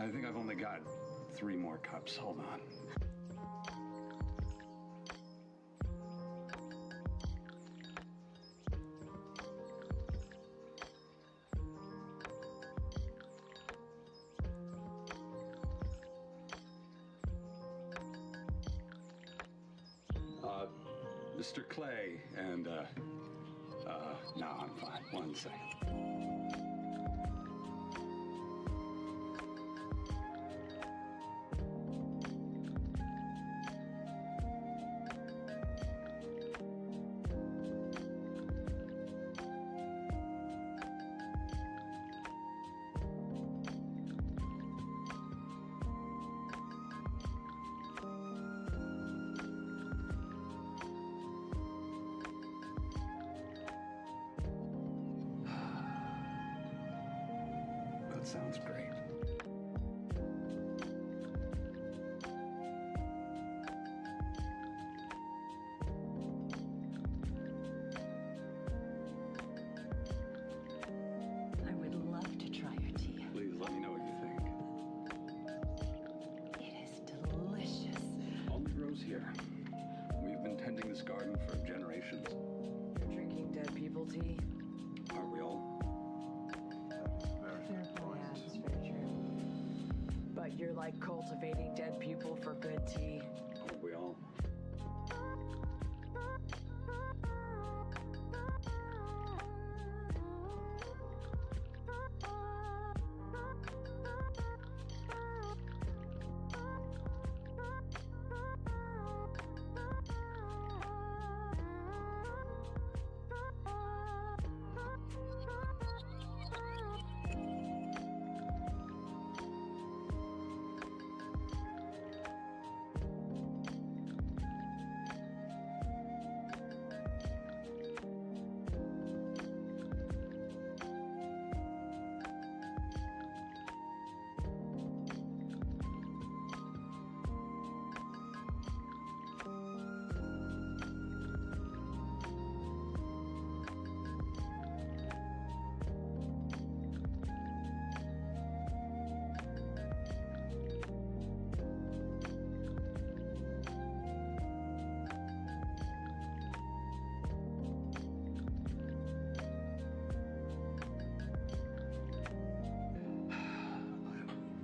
I think I've only got 3 more cups. Hold on. Mr. Clay and, no, I'm fine. 1 second. That sounds great. I would love to try your tea. Please let me know what you think. It is delicious. Only grows here. We've been tending this garden for generations. You're drinking dead people tea? Aren't we all? Fair point. Yeah, that's very true. But you're like cultivating dead people for good tea. Aren't we all?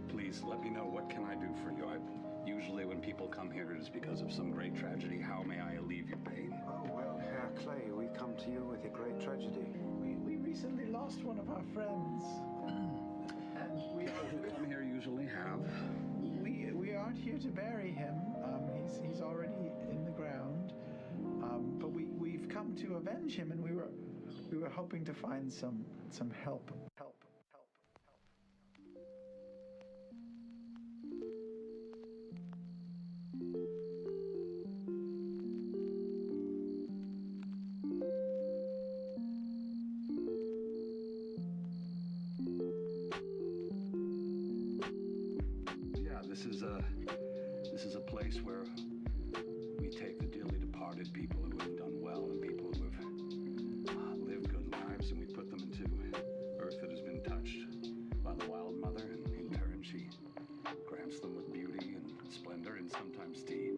Please let me know, what can I do for you? Usually when people come here, it is because of some great tragedy. How may I alleviate your pain? Oh, well, Herr Clay, we come to you with a great tragedy. We recently lost one of our friends. And we People who come here usually have. we aren't here to bury him. He's already in the ground. But we've come to avenge him, and we were hoping to find some help. Yeah, this is a place where we take the dearly departed people who have done well and people who have lived good lives, and we put them into earth that has been touched by the Wild Mother, and in turn she grants them with beauty and splendor and sometimes tea.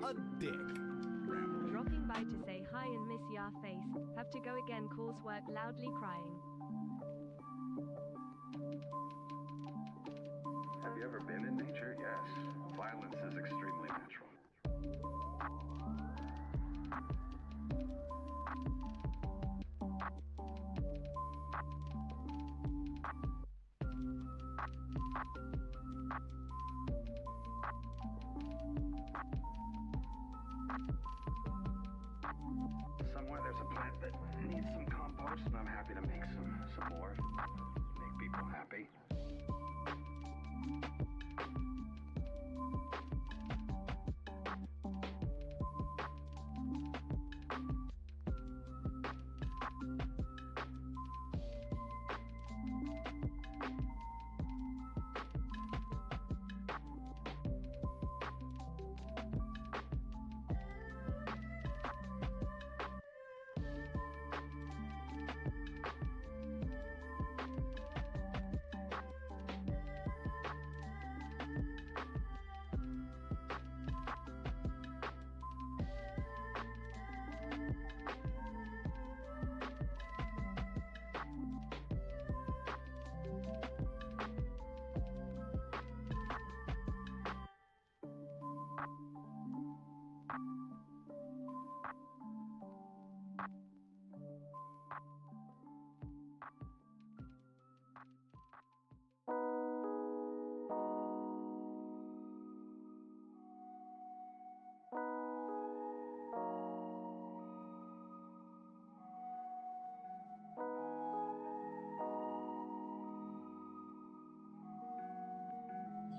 A dick. rambling. Dropping by to say hi and miss your face. Have to go again. Coursework loudly crying. Have you ever been in nature? Yes. Violence is extremely natural. Somewhere there's a plant that needs some compost, and I'm happy to make some more. Make people happy.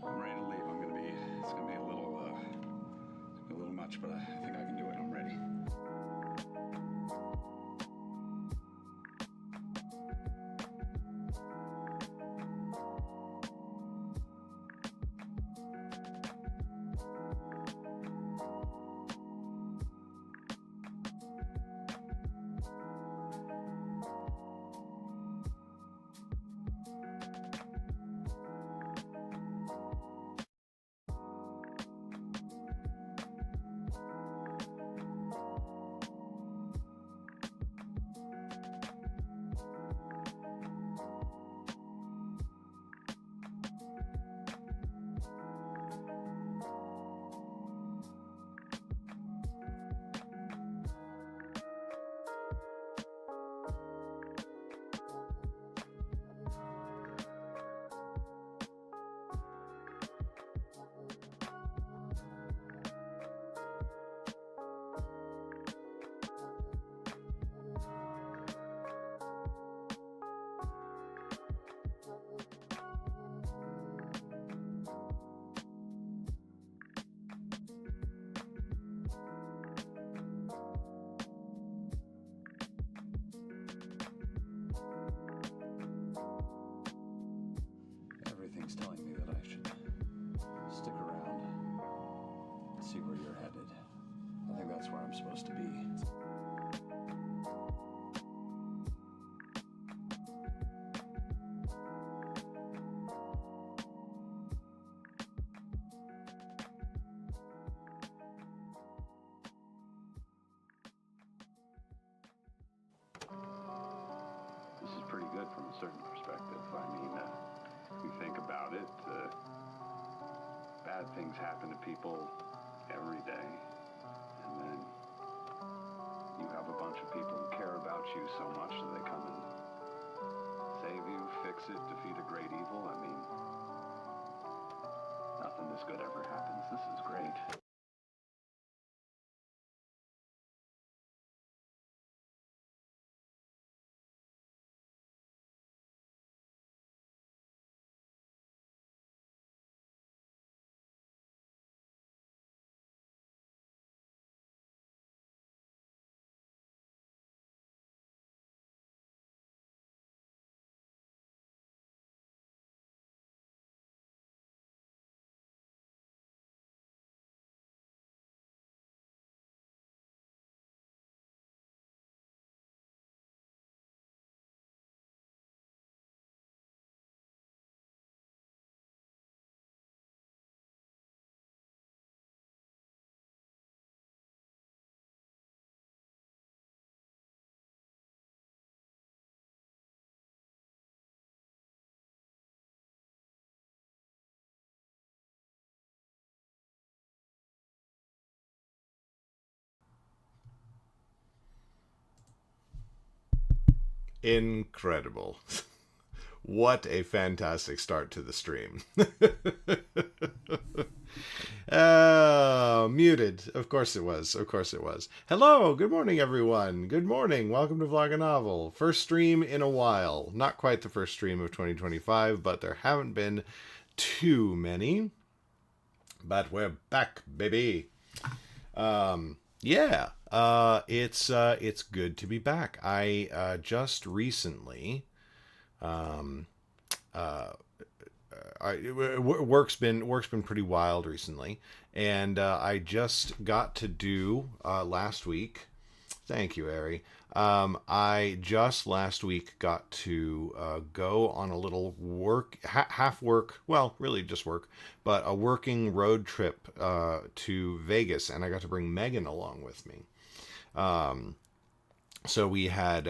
I'm ready to leave. It's gonna be a little much, but I think I can do it. I'm ready. Everything's telling me that I should stick around and see where you're headed. I think that's where I'm supposed to be. This is pretty good from a certain perspective. I mean, if you think about it, bad things happen to people every day, and then you have a bunch of people who care about you so much that they come and save you, fix it, defeat a great evil. I mean, nothing this good ever happens. This is great. Incredible. What a fantastic start to the stream. Muted. Of course it was. Of course it was. Hello. Good morning, everyone. Good morning. Welcome to Vlog a Novel. First stream in a while. Not quite the first stream of 2025, but there haven't been too many. But we're back, baby. Yeah. It's good to be back. I just recently work's been pretty wild recently, and I just got to do last week. Thank you, Ari. I just last week got to go on a little half work, well, really just work, but a working road trip to Vegas, and I got to bring Megan along with me. So we had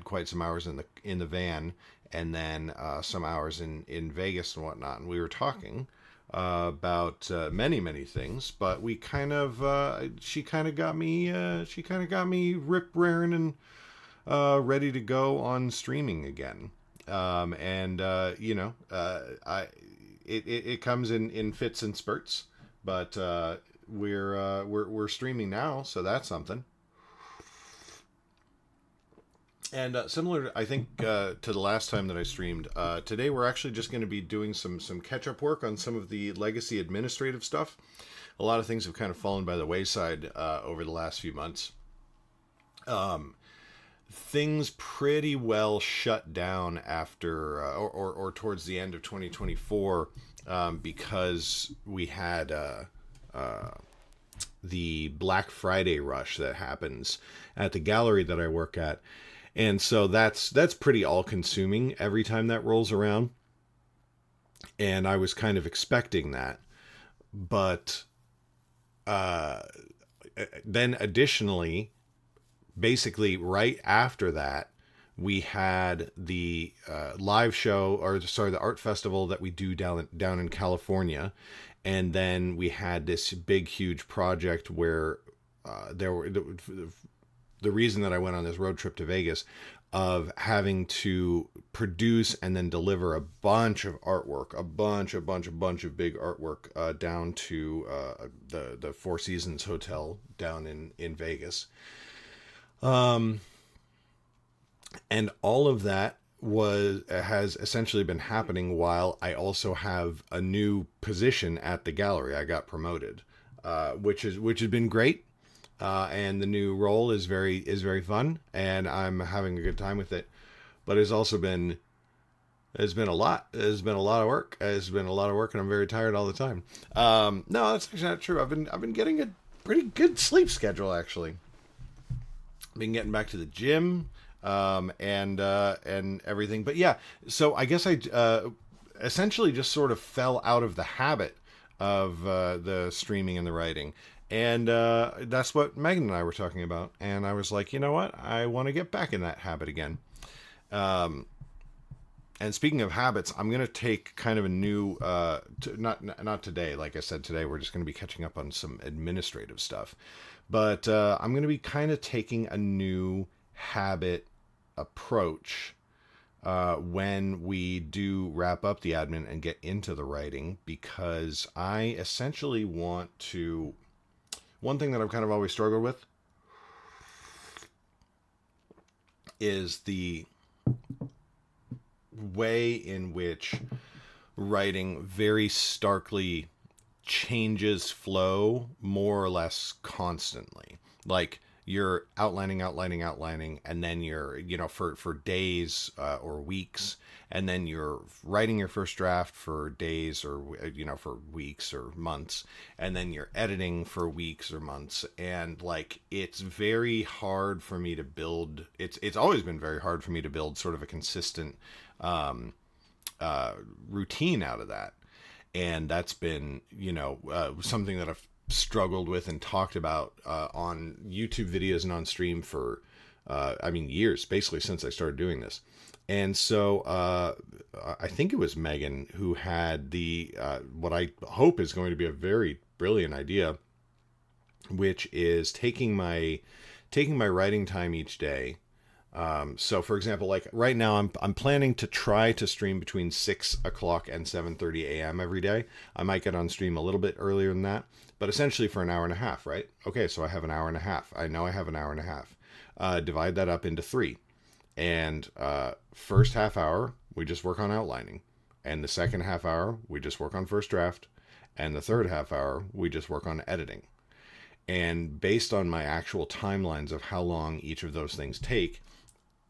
quite some hours in the van, and then some hours in Vegas and whatnot. And we were talking about many things, but we kind of she kind of got me rip raring and ready to go on streaming again. It comes in fits and spurts, but we're streaming now, so that's something. And similar, I think, to the last time that I streamed, today we're actually just going to be doing some catch-up work on some of the legacy administrative stuff. A lot of things have kind of fallen by the wayside over the last few months. Things pretty well shut down after, or towards the end of 2024, because we had the Black Friday rush that happens at the gallery that I work at. And so that's pretty all-consuming every time that rolls around. And I was kind of expecting that. But then additionally, basically right after that, we had the live show, the art festival that we do down in California. And then we had this big, huge project where the reason that I went on this road trip to Vegas of having to produce and then deliver a bunch of artwork, a bunch of big artwork down to the Four Seasons Hotel down in Vegas. And all of that has essentially been happening while I also have a new position at the gallery. I got promoted, which has been great. And the new role is very fun, and I'm having a good time with it. But it's been a lot. It's been a lot of work. It's been a lot of work, and I'm very tired all the time. No, that's actually not true. I've been getting a pretty good sleep schedule, actually. I've been getting back to the gym, and everything. But yeah, so I guess I essentially just sort of fell out of the habit of the streaming and the writing. And that's what Megan and I were talking about. And I was like, you know what? I want to get back in that habit again. And speaking of habits, I'm going to take kind of a new, not today. Like I said, today we're just going to be catching up on some administrative stuff. But I'm going to be kind of taking a new habit approach when we do wrap up the admin and get into the writing. Because I essentially want to... One thing that I've kind of always struggled with is the way in which writing very starkly changes flow more or less constantly. Like you're outlining, and then you're, for days or weeks, and then you're writing your first draft for days or, for weeks or months, and then you're editing for weeks or months. And like, it's very hard for me to build, it's always been very hard for me to build sort of a consistent routine out of that. And that's been, something that I've struggled with and talked about on YouTube videos and on stream for, years, basically since I started doing this. And so I think it was Megan who had the what I hope is going to be a very brilliant idea, which is taking my writing time each day So for example, like right now, I'm planning to try to stream between 6 o'clock and 7:30 a.m. every day. I might get on stream a little bit earlier than that, but essentially for an hour and a half, right? Okay, so I have an hour and a half. I know I have an hour and a half. Divide that up into 3. And first half hour, we just work on outlining. And the second half hour, we just work on first draft. And the third half hour, we just work on editing. And based on my actual timelines of how long each of those things take,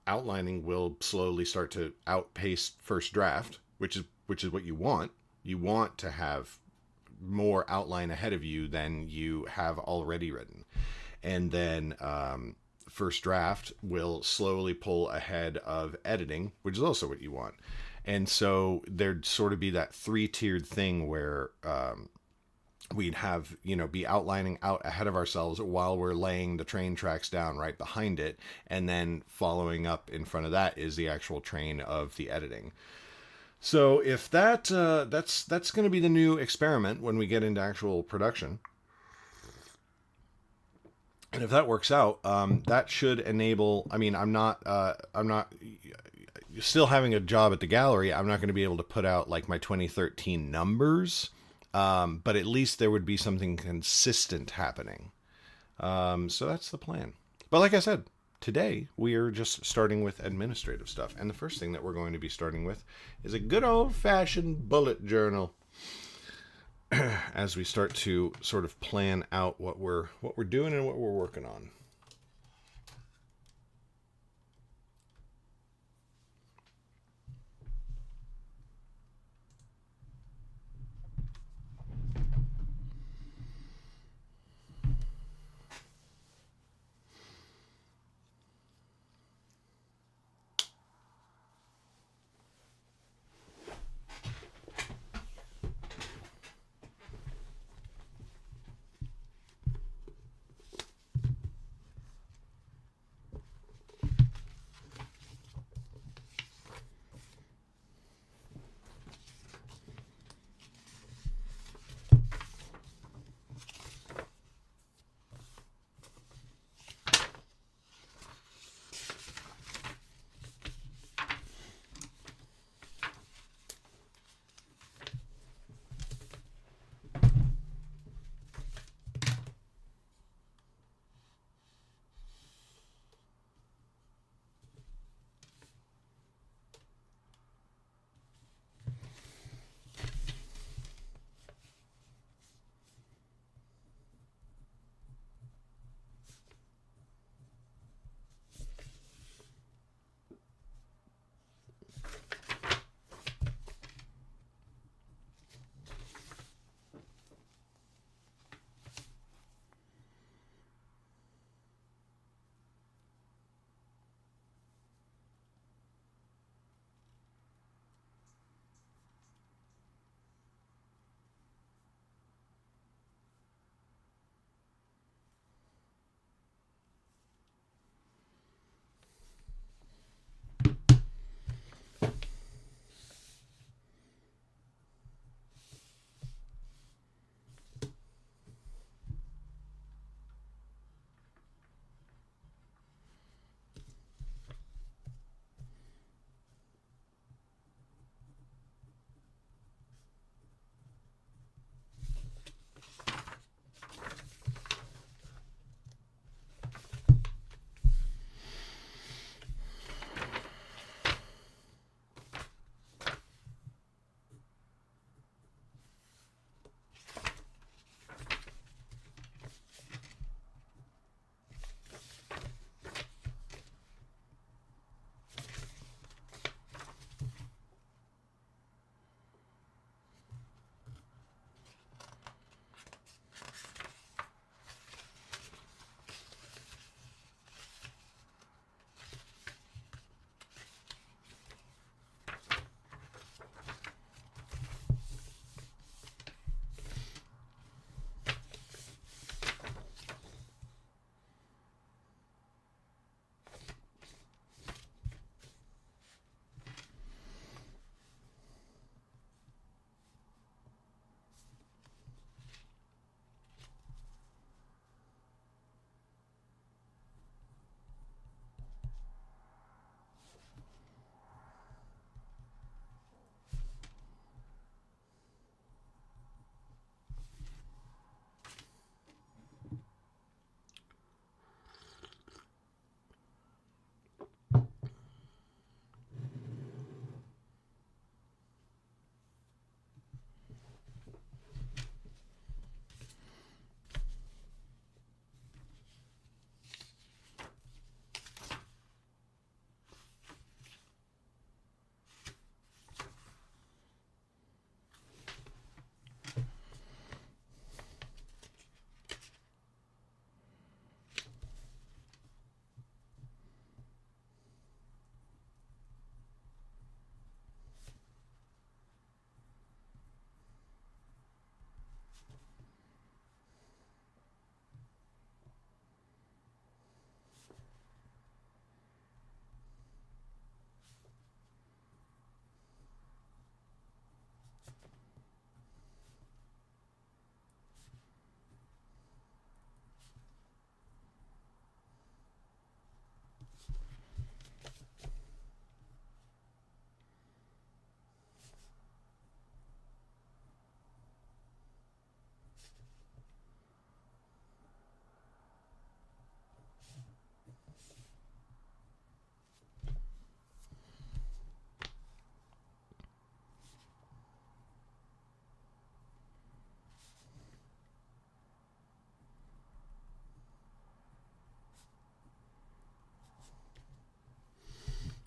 outlining will slowly start to outpace first draft, which is what you want. You want to have more outline ahead of you than you have already written. And then first draft will slowly pull ahead of editing, which is also what you want. And so there'd sort of be that 3-tiered thing where we'd have, be outlining out ahead of ourselves while we're laying the train tracks down right behind it. And then following up in front of that is the actual train of the editing. So if that's going to be the new experiment when we get into actual production. And if that works out, that should enable, I'm not still having a job at the gallery. I'm not going to be able to put out like my 2013 numbers. But at least there would be something consistent happening. So that's the plan. But like I said, today we are just starting with administrative stuff. And the first thing that we're going to be starting with is a good old-fashioned bullet journal as we start to sort of plan out what we're doing and what we're working on.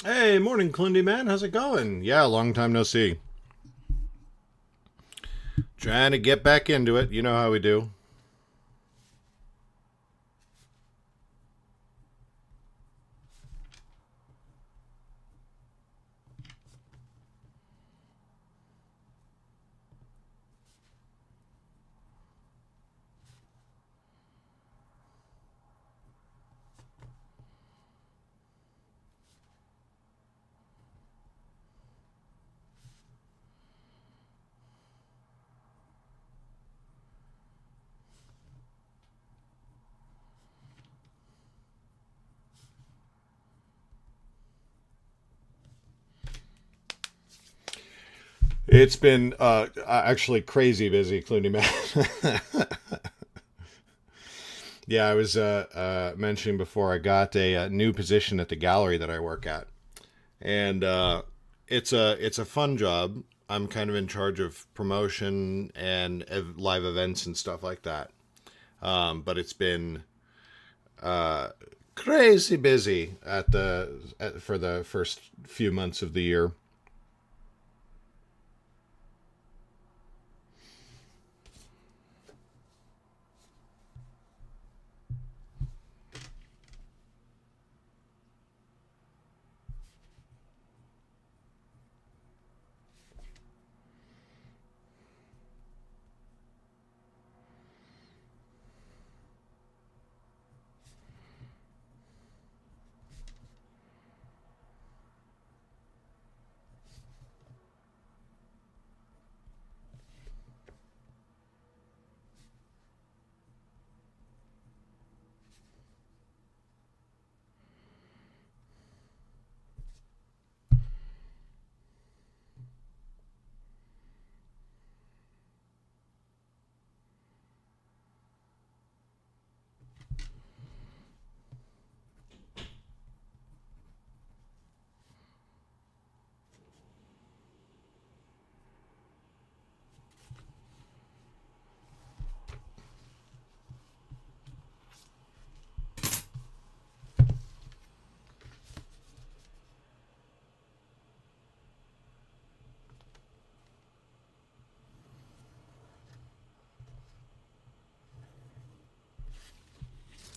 Hey, morning, Clundy man. How's it going? Yeah, long time no see. Trying to get back into it. You know how we do. It's been actually crazy busy, Clooney man. Yeah, I was mentioning before I got a new position at the gallery that I work at, and it's a fun job. I'm kind of in charge of promotion and live events and stuff like that. But it's been crazy busy for the first few months of the year.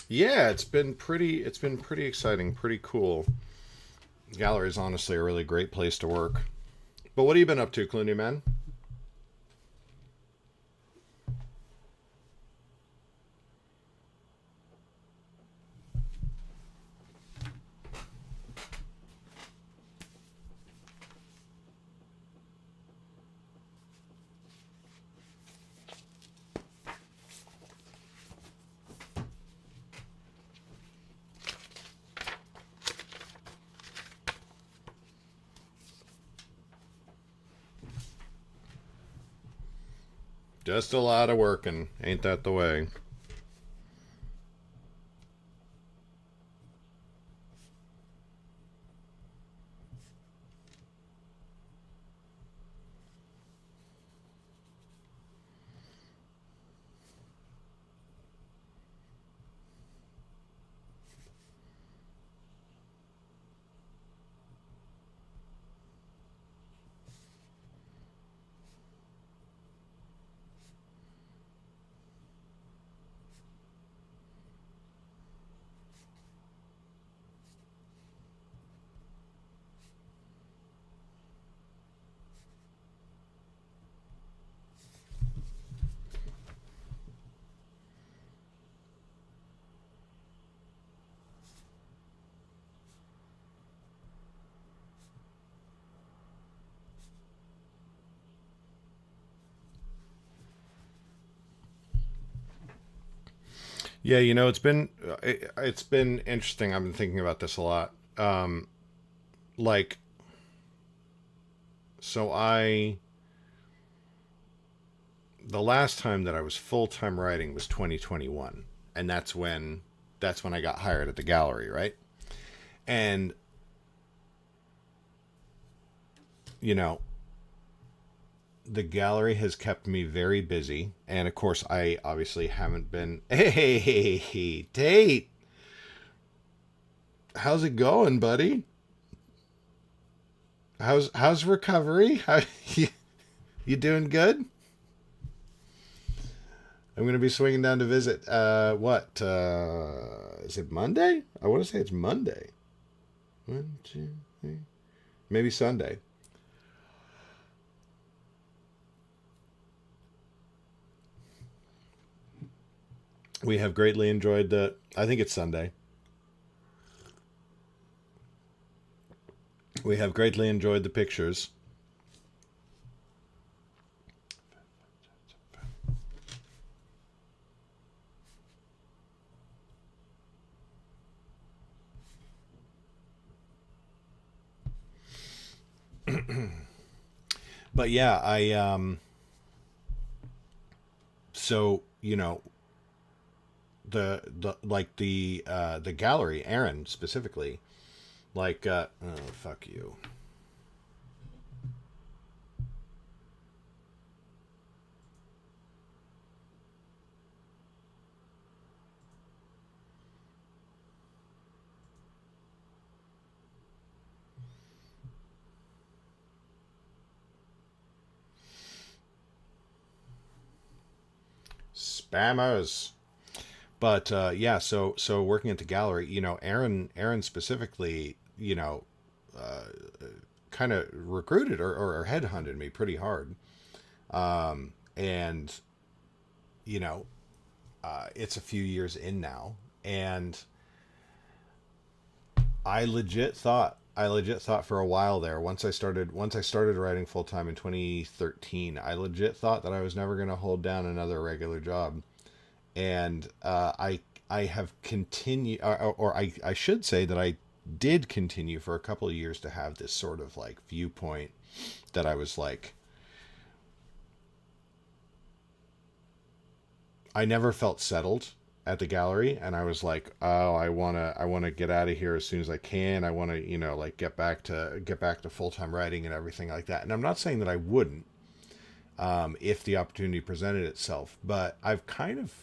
Yeah, it's been pretty exciting, pretty cool. Gallery is honestly a really great place to work. But what have you been up to, Clooney man? Just a lot of working. Ain't that the way? Yeah, it's been interesting. I've been thinking about this a lot. Like so I the last time that I was full-time writing was 2021, and that's when I got hired at the gallery, right? And you know, the gallery has kept me very busy, and of course I obviously haven't been. Hey, Tate, how's it going, buddy? How's recovery? You doing good? I'm going to be swinging down to visit. What? Is it Monday? I want to say it's Monday. 1, 2, 3. Maybe Sunday. We have greatly enjoyed the. I think it's Sunday. We have greatly enjoyed the pictures. But yeah, so the gallery, Aaron specifically, like oh fuck you. Spammers. But yeah, so working at the gallery, Aaron specifically, uh, kind of recruited or headhunted me pretty hard. And you know, it's a few years in now, and I legit thought for a while there, once I started writing full time in 2013, I legit thought that I was never going to hold down another regular job. And I have continued, or I should say that I did continue for a couple of years to have this sort of like viewpoint that I was like, I never felt settled at the gallery, and I was like, oh, I want to get out of here as soon as I can. I want to, like get back to full-time writing and everything like that. And I'm not saying that I wouldn't, if the opportunity presented itself, but I've kind of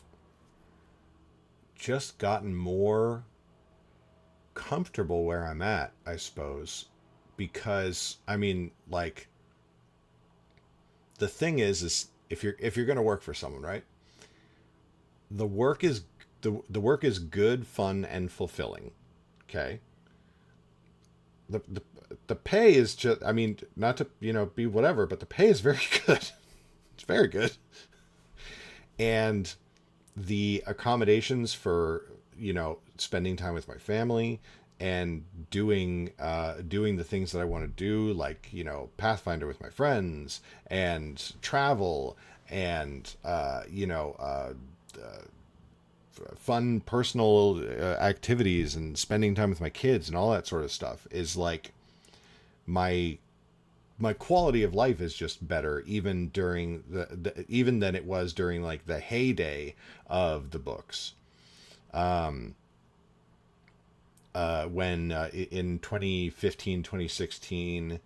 just gotten more comfortable where I'm at, I suppose, because I mean, like, the thing is if you're going to work for someone, right? The work is the work is good, fun, and fulfilling. Okay. The the pay is just, I mean, not to, be whatever, but the pay is very good. It's very good. And the accommodations for, spending time with my family and doing the things that I want to do, like, Pathfinder with my friends and travel and, fun personal activities and spending time with my kids and all that sort of stuff is like my quality of life is just better, even during even than it was during like the heyday of the books. When in 2015, 2016,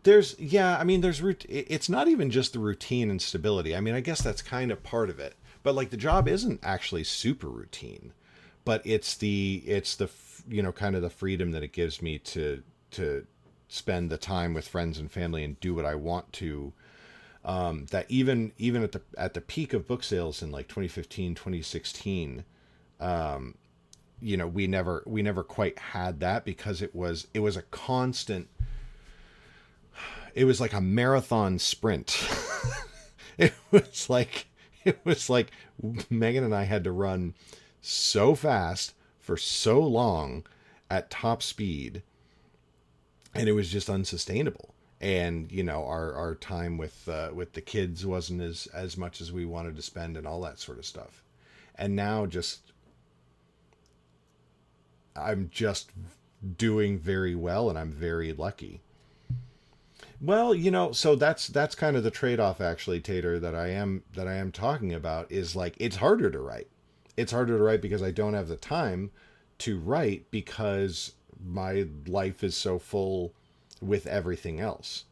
it's not even just the routine and stability. I mean, I guess that's kind of part of it, but like the job isn't actually super routine, but it's the kind of the freedom that it gives me to spend the time with friends and family and do what I want to. That even at the peak of book sales in like 2015, 2016, we never quite had that, because it was a constant. It was like a marathon sprint. It was like Megan and I had to run so fast for so long at top speed, and it was just unsustainable. And our time with the kids wasn't as much as we wanted to spend and all that sort of stuff. And now I'm just doing very well, and I'm very lucky. Well, so that's kind of the trade-off, actually, Tater, that I am talking about, is like it's harder to write. It's harder to write because I don't have the time to write, because my life is so full with everything else.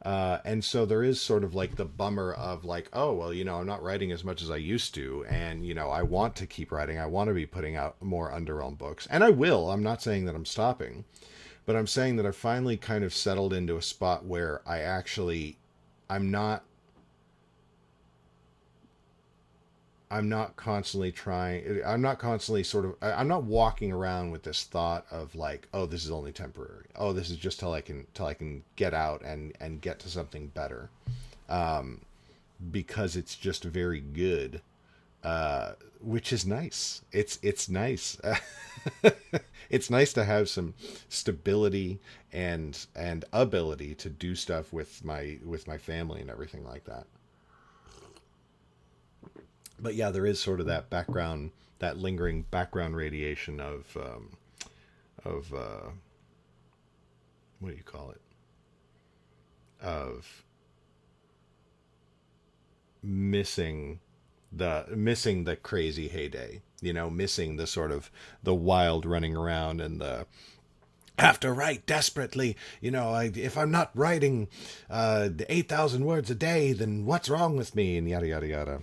And so there is sort of like the bummer of like, oh, well, I'm not writing as much as I used to. And, I want to keep writing. I want to be putting out more Underrealm books. And I will. I'm not saying that I'm stopping. but I'm saying that I finally kind of settled into a spot where I'm not constantly I'm not walking around with this thought of like, oh, this is only temporary. Oh, this is just till I can get out and get to something better. Because it's just very good. Which is nice. It's nice. It's nice to have some stability and ability to do stuff with my family and everything like that. But yeah, there is sort of that background, that lingering background radiation of what do you call it? Of missing the crazy heyday, missing the sort of the wild running around and the have to write desperately, if I'm not writing 8,000 words a day, then what's wrong with me, and yada yada yada.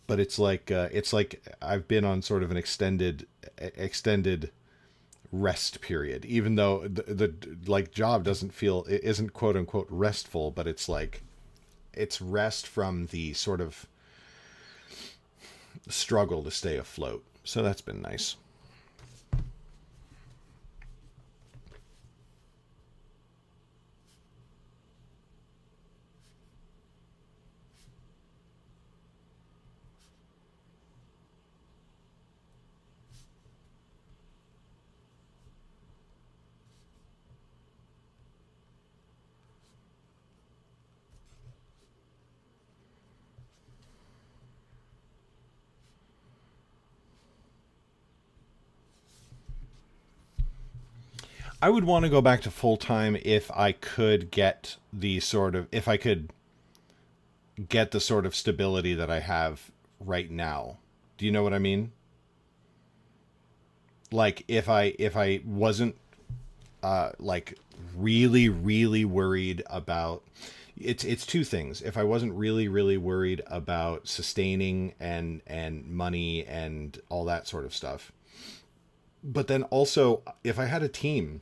But it's like I've been on sort of an extended rest period, even though the like job isn't quote unquote restful, but it's like it's rest from the sort of struggle to stay afloat. So that's been nice. I would want to go back to full time if I could get the sort of stability that I have right now. Do you know what I mean? Like if I wasn't like really really worried about it's two things. If I wasn't really really worried about sustaining and money and all that sort of stuff. But then also if I had a team.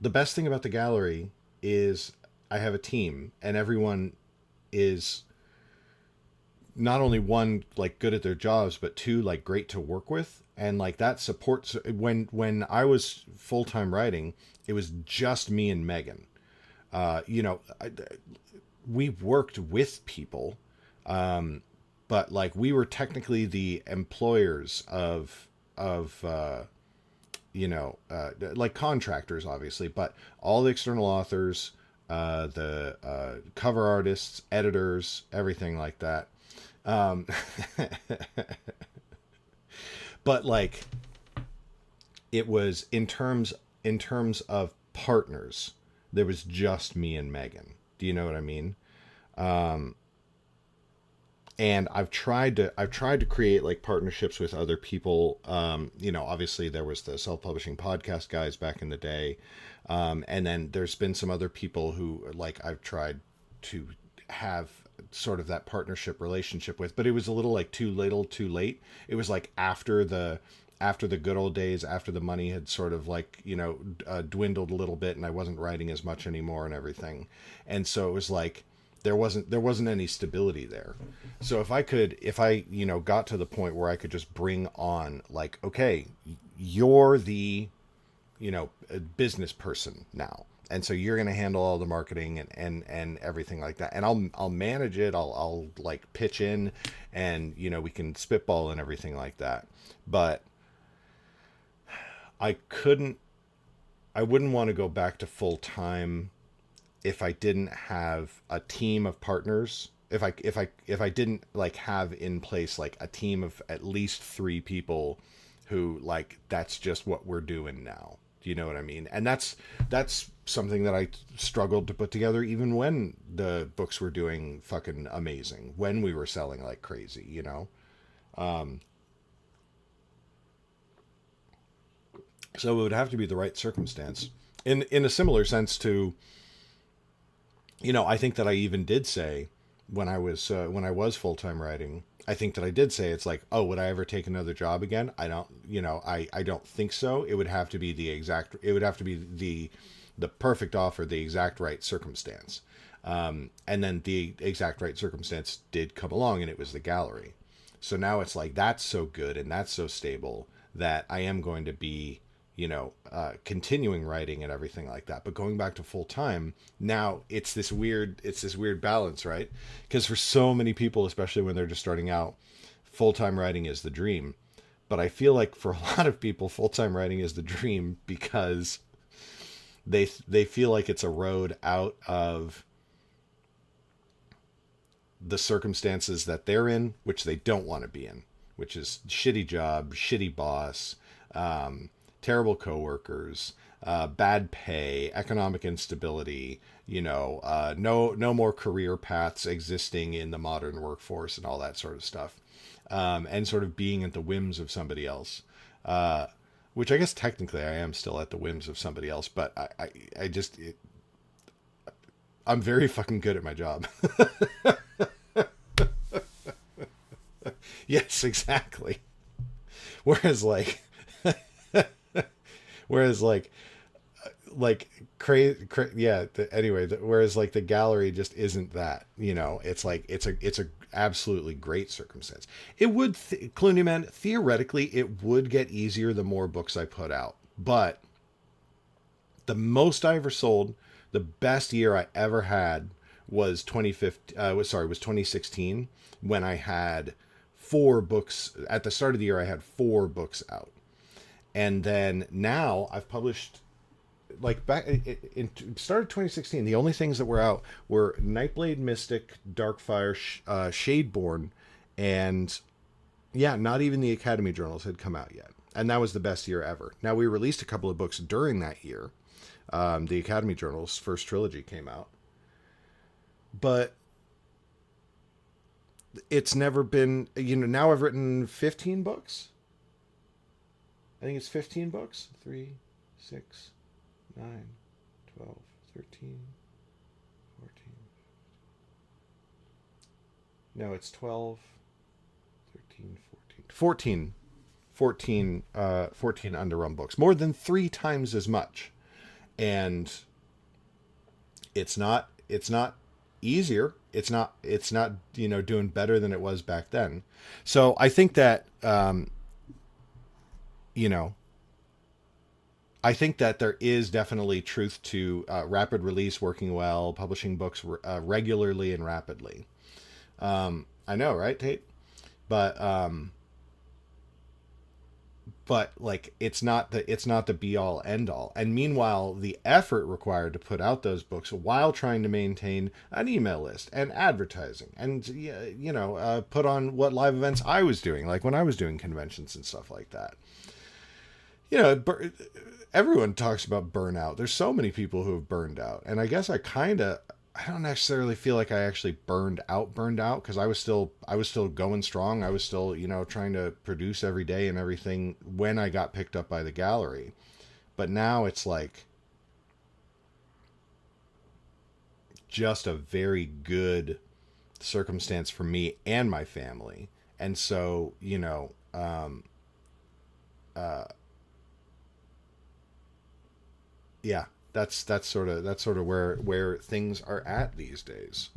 The best thing about the gallery is I have a team and everyone is not only one, like good at their jobs, but two, like great to work with. And like that supports when I was full-time writing, it was just me and Megan. We worked with people, but like we were technically the employers of like contractors, obviously, but all the external authors, the cover artists, editors, everything like that. But like, it was in terms of partners, there was just me and Megan. Do you know what I mean? And I've tried to create like partnerships with other people. Obviously there was the self-publishing podcast guys back in the day. And then there's been some other people who like I've tried to have sort of that partnership relationship with, but it was a little like too little too late. It was like after the good old days, after the money had sort of like, dwindled a little bit and I wasn't writing as much anymore and everything. And so it was like, there wasn't any stability there. So if I got to the point where I could just bring on like, okay, you're the, business person now. And so you're going to handle all the marketing and everything like that. And I'll manage it. I'll like pitch in and, we can spitball and everything like that. But I wouldn't want to go back to full time if I didn't have a team of partners, if I didn't like have in place like a team of at least 3 people who like that's just what we're doing now. Do you know what I mean? And that's something that I struggled to put together even when the books were doing fucking amazing, when we were selling like crazy, So it would have to be the right circumstance. In a similar sense to I think that I even did say when I was full-time writing, I think that I did say, it's like, oh, would I ever take another job again? I don't, I don't think so. It would have to be the perfect offer, the exact right circumstance. And then the exact right circumstance did come along, and it was the gallery. So now it's like, that's so good and that's so stable that I am going to be, continuing writing and everything like that. But going back to full time, now it's this weird balance, right? Because for so many people, especially when they're just starting out, full time writing is the dream. But I feel like for a lot of people, full time writing is the dream because they feel like it's a road out of the circumstances that they're in, which they don't want to be in, which is shitty job, shitty boss, terrible coworkers, bad pay, economic instability, no more career paths existing in the modern workforce and all that sort of stuff. And sort of being at the whims of somebody else, which I guess technically I am still at the whims of somebody else, but I'm very fucking good at my job. Yes, exactly. Whereas whereas like the gallery just isn't that, it's like, it's a absolutely great circumstance. It would, Clooney Man, theoretically, it would get easier the more books I put out, but the most I ever sold, the best year I ever had was 2016, when I had 4 books. At the start of the year, I had 4 books out. And then now I've published, like, back in start of 2016, the only things that were out were Nightblade, Mystic, Darkfire, Shadeborn, and not even the Academy journals had come out yet. And that was the best year ever. Now, we released a couple of books during that year. The Academy journals first trilogy came out, but it's never been, now I've written 15 books. I think it's 15 books. 3, 6, 9, 12, 13, 14. No, it's 12, 13, 14. 14 underrun books. More than 3 times as much. And it's not easier. It's not, doing better than it was back then. So I think that, I think that there is definitely truth to rapid release working well, publishing books regularly and rapidly. I know, right, Tate? But like, it's not the be all end all. And meanwhile, the effort required to put out those books while trying to maintain an email list and advertising and, put on what live events I was doing, like when I was doing conventions and stuff like that. Everyone talks about burnout. There's so many people who have burned out. And I guess I don't necessarily feel like I actually burned out because I was still going strong. I was still, trying to produce every day and everything when I got picked up by the gallery. But now it's like just a very good circumstance for me and my family. And so, yeah, that's sort of where things are at these days.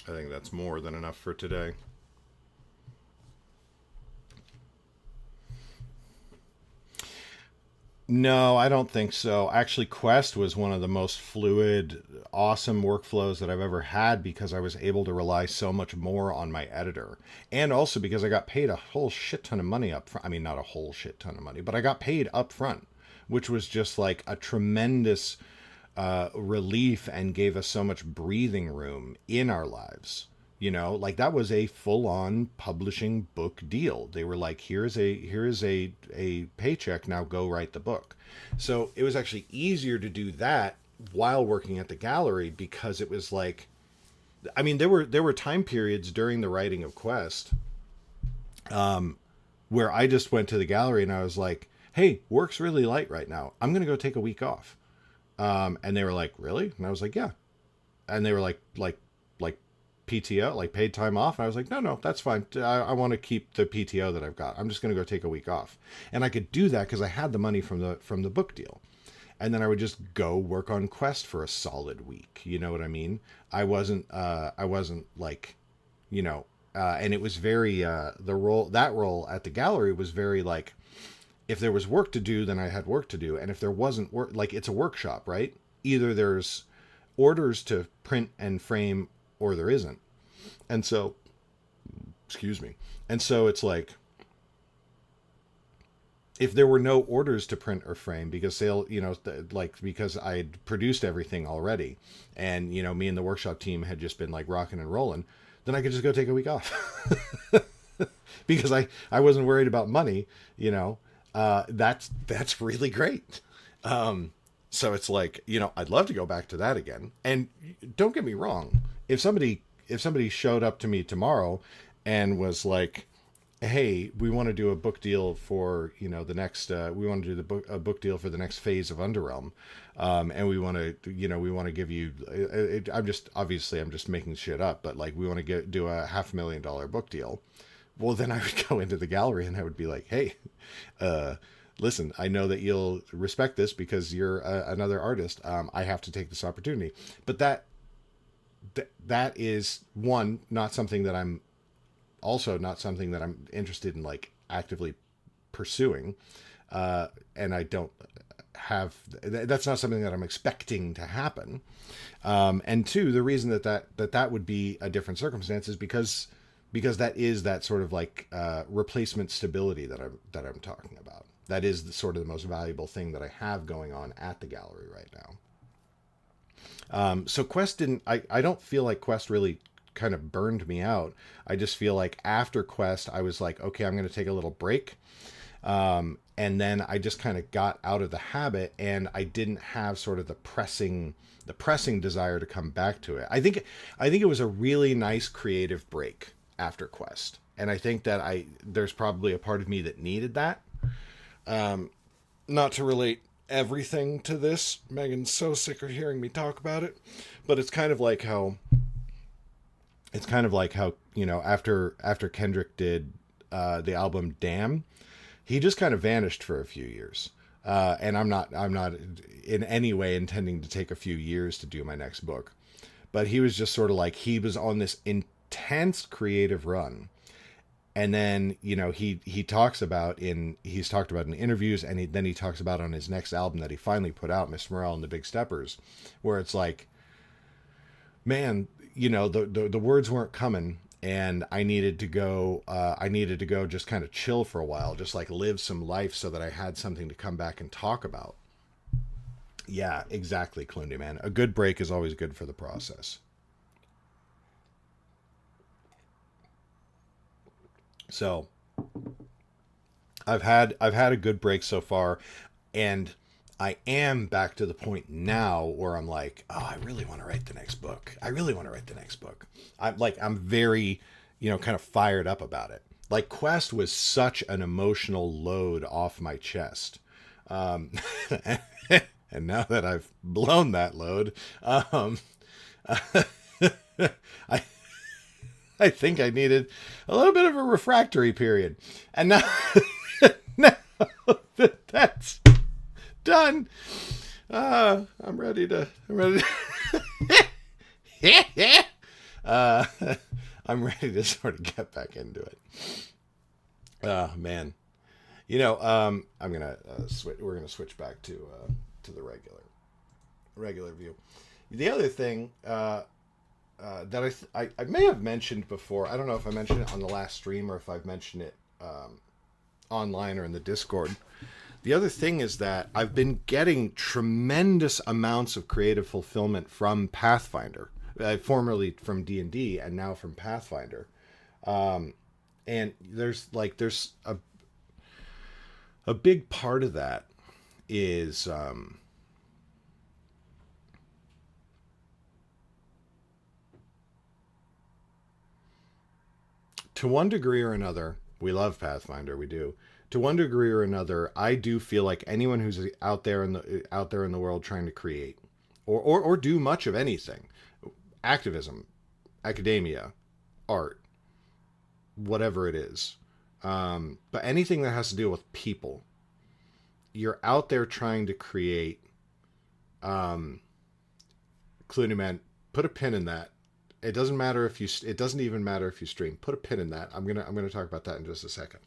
I think that's more than enough for today. No, I don't think so. Actually, Quest was one of the most fluid, awesome workflows that I've ever had because I was able to rely so much more on my editor. And also because I got paid a whole shit ton of money up front. I mean, not a whole shit ton of money, but I got paid up front, which was just like a tremendous relief and gave us so much breathing room in our lives. You know, like that was a full-on publishing book deal. They were like, here's a paycheck, now go write the book. So it was actually easier to do that while working at the gallery because it was like, I mean, there were time periods during the writing of Quest where I just went to the gallery and I was like, hey, work's really light right now. I'm going to go take a week off. And they were like, really? And I was like, yeah. And they were like PTO, like paid time off. And I was like, no, that's fine. I want to keep the PTO that I've got. I'm just going to go take a week off. And I could do that because I had the money from the book deal. And then I would just go work on Quest for a solid week. You know what I mean? I wasn't like, you know, and it was very, that role at the gallery was very like, if there was work to do, then I had work to do. And if there wasn't work, like it's a workshop, right? Either there's orders to print and frame or there isn't. And so, excuse me. And so it's like, if there were no orders to print or frame because because I had produced everything already and, you know, me and the workshop team had just been like rocking and rolling, then I could just go take a week off because I wasn't worried about money, you know. That's really great. So it's like, you know, I'd love to go back to that again. And don't get me wrong. If somebody showed up to me tomorrow and was like, hey, we want to do a book deal for, you know, the next, we want to do a book deal for the next phase of Underrealm. And we want to give you, I'm just making shit up, but like, we want to do a $500,000 book deal. Well, then I would go into the gallery and I would be like, hey, listen, I know that you'll respect this because you're another artist. I have to take this opportunity. But that is not something that I'm interested in like actively pursuing. And I don't have, that's not something that I'm expecting to happen. And two, the reason that would be a different circumstance is because that is that sort of like replacement stability that I'm talking about. That is the sort of the most valuable thing that I have going on at the gallery right now. So Quest I don't feel like Quest really kind of burned me out. I just feel like after Quest, I was like, okay, I'm going to take a little break. And then I just kind of got out of the habit and I didn't have sort of the pressing desire to come back to it. I think it was a really nice creative break after Quest. And I think that there's probably a part of me that needed that. Not to relate everything to this. Megan's so sick of hearing me talk about it, but it's kind of like how, you know, after Kendrick did, the album Damn, he just kind of vanished for a few years. And I'm not in any way intending to take a few years to do my next book, but he was just sort of like, he was on this intense creative run. And then, you know, he's talked about in interviews, and then he talks about on his next album that he finally put out, Mr. Morale and the Big Steppers, where it's like, man, you know, the words weren't coming, and I needed to go just kind of chill for a while, just like live some life so that I had something to come back and talk about. Yeah, exactly, Clundy, man. A good break is always good for the process. So I've had a good break so far, and I am back to the point now where I'm like, oh, I really want to write the next book. I'm very, you know, kind of fired up about it. Like Quest was such an emotional load off my chest. And now that I've blown that load, I think I needed a little bit of a refractory period. And now, now that that's done, I'm ready to uh, I'm ready to sort of get back into it. Man, I'm gonna switch. We're gonna switch back to the regular view. The other thing that I may have mentioned before. I don't know if I mentioned it on the last stream or if I've mentioned it online or in the Discord. The other thing is that I've been getting tremendous amounts of creative fulfillment from Pathfinder, formerly from D&D and now from Pathfinder. And there's a big part of that is to one degree or another, we love Pathfinder, we do. To one degree or another, I do feel like anyone who's out there in the world trying to create or do much of anything, activism, academia, art, whatever it is, but anything that has to deal with people, you're out there trying to create. Clooney Man, put a pin in that. It doesn't matter if you. It doesn't even matter if you stream. Put a pin in that. I'm gonna talk about that in just a second.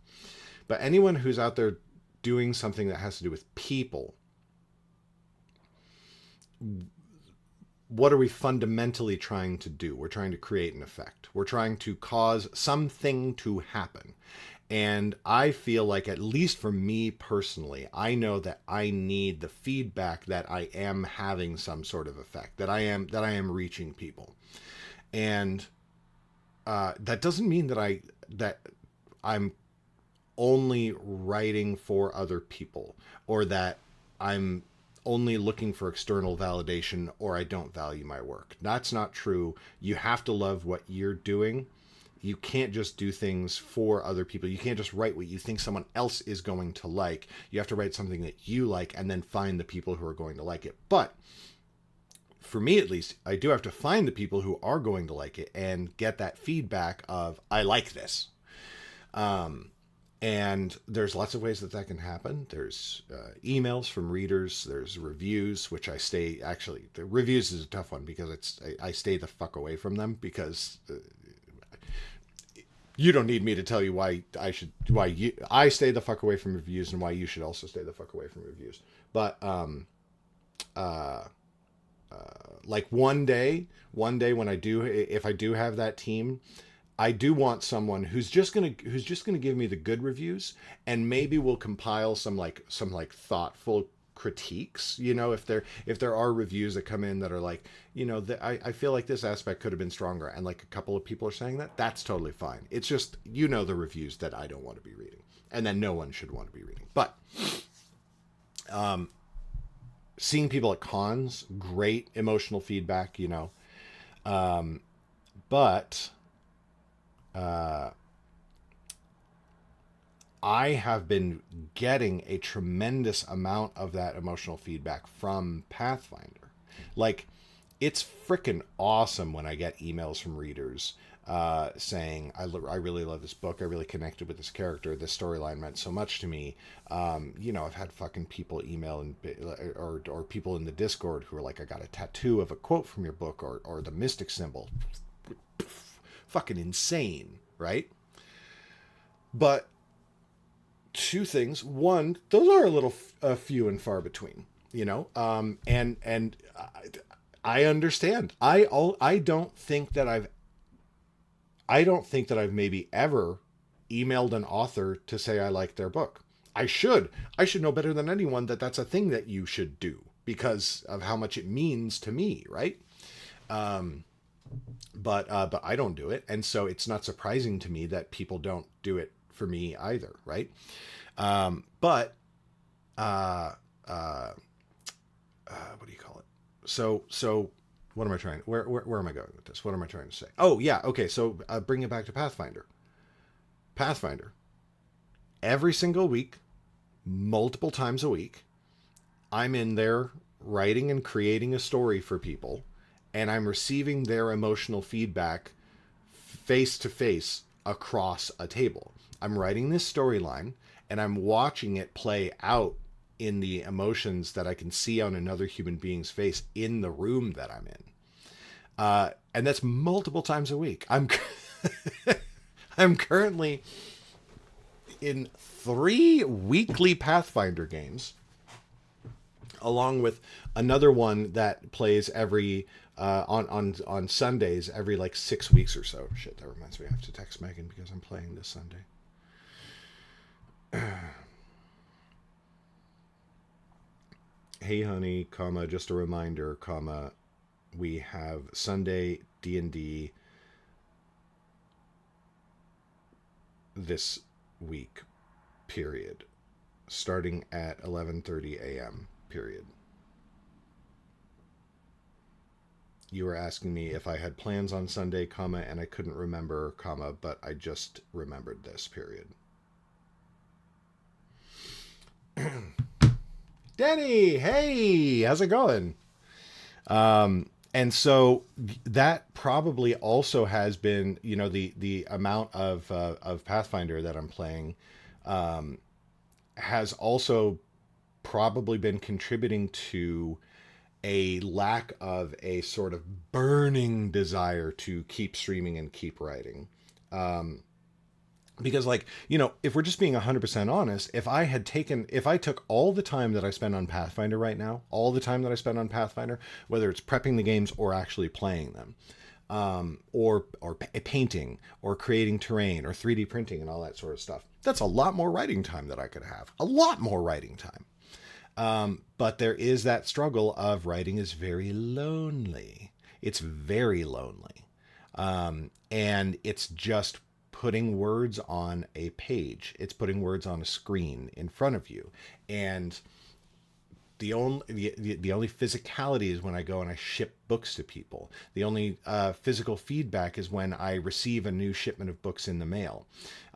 But anyone who's out there doing something that has to do with people, what are we fundamentally trying to do? We're trying to create an effect. We're trying to cause something to happen. And I feel like, at least for me personally, I know that I need the feedback that I am having some sort of effect, that I am reaching people. And that doesn't mean that I'm only writing for other people, or that I'm only looking for external validation, or I don't value my work. That's not true. You have to love what you're doing. You can't just do things for other people. You can't just write what you think someone else is going to like. You have to write something that you like and then find the people who are going to like it. But for me, at least, I do have to find the people who are going to like it and get that feedback of, I like this. And there's lots of ways that can happen. There's emails from readers. There's reviews, which actually, the reviews is a tough one because I stay the fuck away from them, because you don't need me to tell you why I stay the fuck away from reviews and why you should also stay the fuck away from reviews. But like one day when if I do have that team, I do want someone who's just gonna give me the good reviews, and maybe we'll compile some thoughtful critiques. If there are reviews that come in that are like, I feel like this aspect could have been stronger, and like a couple of people are saying that's totally fine. It's just, the reviews that I don't want to be reading, and that no one should want to be reading. But seeing people at cons, great emotional feedback, but I have been getting a tremendous amount of that emotional feedback from Pathfinder. Like, it's freaking awesome when I get emails from readers saying, I really love this book. I really connected with this character. This storyline meant so much to me. I've had fucking people email or people in the Discord who are like, I got a tattoo of a quote from your book, or the mystic symbol. Fucking insane, right? But two things. One, those are a little few and far between, and I understand. I don't think that I've maybe ever emailed an author to say I like their book. I should know better than anyone that that's a thing that you should do, because of how much it means to me, right? But I don't do it, and so it's not surprising to me that people don't do it for me either, right? What do you call it? So what am I trying? Where am I going with this? What am I trying to say? Oh yeah, okay. So bring it back to Pathfinder. Pathfinder. Every single week, multiple times a week, I'm in there writing and creating a story for people, and I'm receiving their emotional feedback face to face across a table. I'm writing this storyline, and I'm watching it play out in the emotions that I can see on another human being's face in the room that I'm in. And that's multiple times a week. I'm currently in 3 weekly Pathfinder games, along with another one that plays every on Sundays every like 6 weeks or so. Shit, that reminds me, I have to text Megan because I'm playing this Sunday. Hey honey, comma, just a reminder, comma, we have Sunday D&D this week, period, starting at 11:30 a.m., period. You were asking me if I had plans on Sunday, comma, and I couldn't remember, comma, but I just remembered this, period. Denny, hey, how's it going? And so that probably also has been, you know, the amount of Pathfinder that I'm playing has also probably been contributing to a lack of a sort of burning desire to keep streaming and keep writing. Because, like, you know, if we're just being 100% honest, if I took all the time that I spend on Pathfinder right now, all the time that I spend on Pathfinder, whether it's prepping the games or actually playing them, or painting or creating terrain or 3D printing and all that sort of stuff, that's a lot more writing time that I could have. A lot more writing time. But there is that struggle of writing is very lonely. It's very lonely. And it's just putting words on a page. It's putting words on a screen in front of you. And the only physicality is when I go and I ship books to people. The only physical feedback is when I receive a new shipment of books in the mail.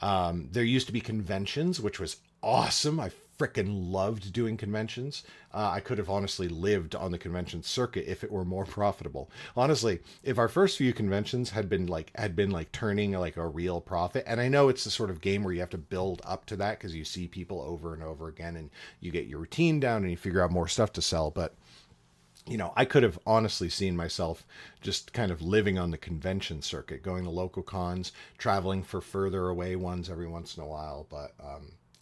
There used to be conventions, which was awesome. I frickin' loved doing conventions. I could have honestly lived on the convention circuit if it were more profitable. Honestly, if our first few conventions had been like turning like a real profit, and I know it's the sort of game where you have to build up to that because you see people over and over again and you get your routine down and you figure out more stuff to sell. But, you know, I could have honestly seen myself just kind of living on the convention circuit, going to local cons, traveling for further away ones every once in a while. But,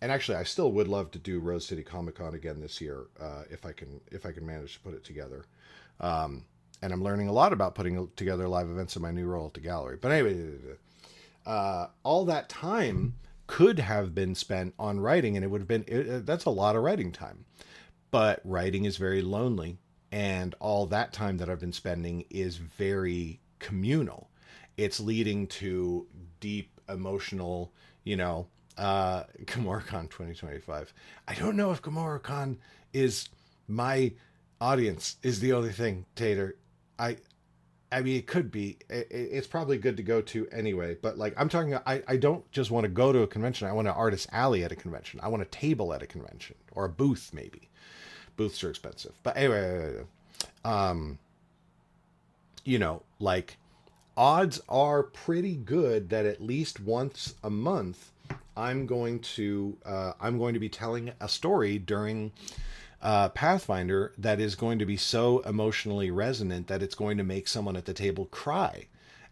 and actually, I still would love to do Rose City Comic Con again this year, if I can manage to put it together. And I'm learning a lot about putting together live events in my new role at the gallery. But anyway, all that time could have been spent on writing, and it would have been that's a lot of writing time. But writing is very lonely, and all that time that I've been spending is very communal. It's leading to deep emotional, you know. GamoraCon 2025. I don't know if GamoraCon is my audience is the only thing, Tater. I mean, it could be. It's probably good to go to anyway. But like, I'm talking. I don't just want to go to a convention. I want an artist alley at a convention. I want a table at a convention or a booth maybe. Booths are expensive. But anyway, you know, like, odds are pretty good that at least once a month I'm going to be telling a story during Pathfinder that is going to be so emotionally resonant that it's going to make someone at the table cry,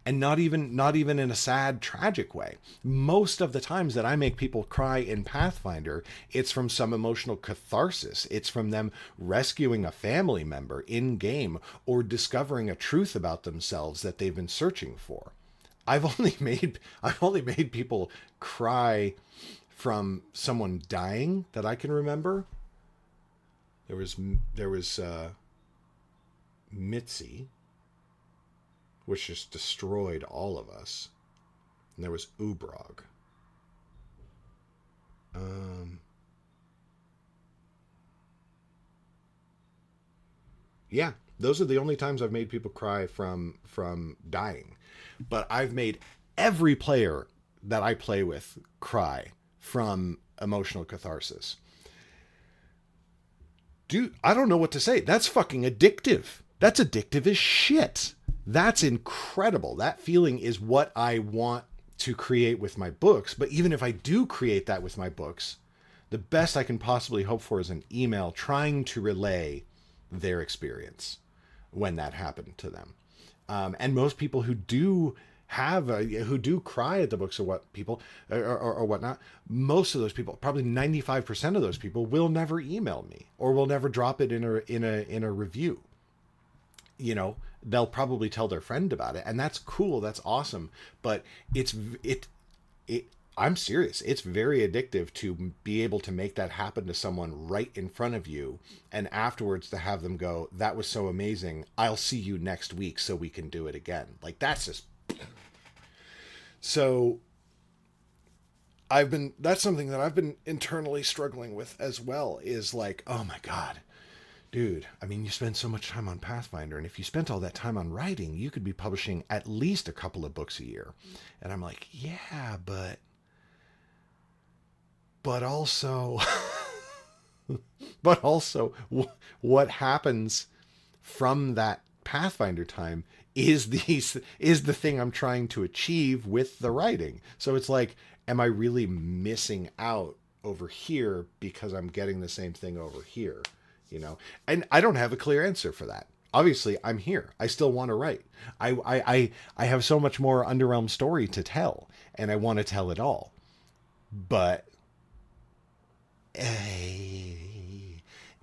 and not even in a sad, tragic way. Most of the times that I make people cry in Pathfinder, it's from some emotional catharsis. It's from them rescuing a family member in game or discovering a truth about themselves that they've been searching for. I've only made people cry from someone dying that I can remember. There was Mitzi, which just destroyed all of us, and there was Ubrog. Yeah, those are the only times I've made people cry from dying. But I've made every player that I play with cry from emotional catharsis. Dude, I don't know what to say. That's fucking addictive. That's addictive as shit. That's incredible. That feeling is what I want to create with my books. But even if I do create that with my books, the best I can possibly hope for is an email trying to relay their experience when that happened to them. And most people who do who do cry at the books or or whatnot, most of those people, probably 95% of those people, will never email me or will never drop it in a review. You know, they'll probably tell their friend about it, and that's cool, that's awesome. But I'm serious. It's very addictive to be able to make that happen to someone right in front of you, and afterwards to have them go, "That was so amazing. I'll see you next week so we can do it again." Like, that's just... So that's something that I've been internally struggling with as well, is like, oh my God, dude, I mean, you spend so much time on Pathfinder, and if you spent all that time on writing, you could be publishing at least a couple of books a year. And I'm like, yeah, but also, what happens from that Pathfinder time is the thing I'm trying to achieve with the writing. So it's like, am I really missing out over here because I'm getting the same thing over here? You know, and I don't have a clear answer for that. Obviously, I'm here. I still want to write. I have so much more Underrealm story to tell, and I want to tell it all. But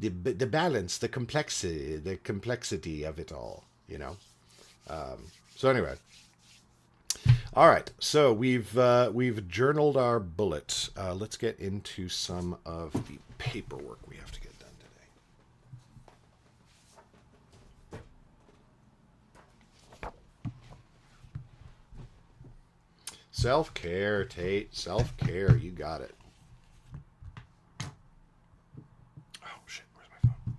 the balance, the complexity of it all, you know. So anyway, all right. So we've journaled our bullets. Let's get into some of the paperwork we have to get done today. Self-care, Tate. Self-care. You got it. Oh, shit. Where's my phone?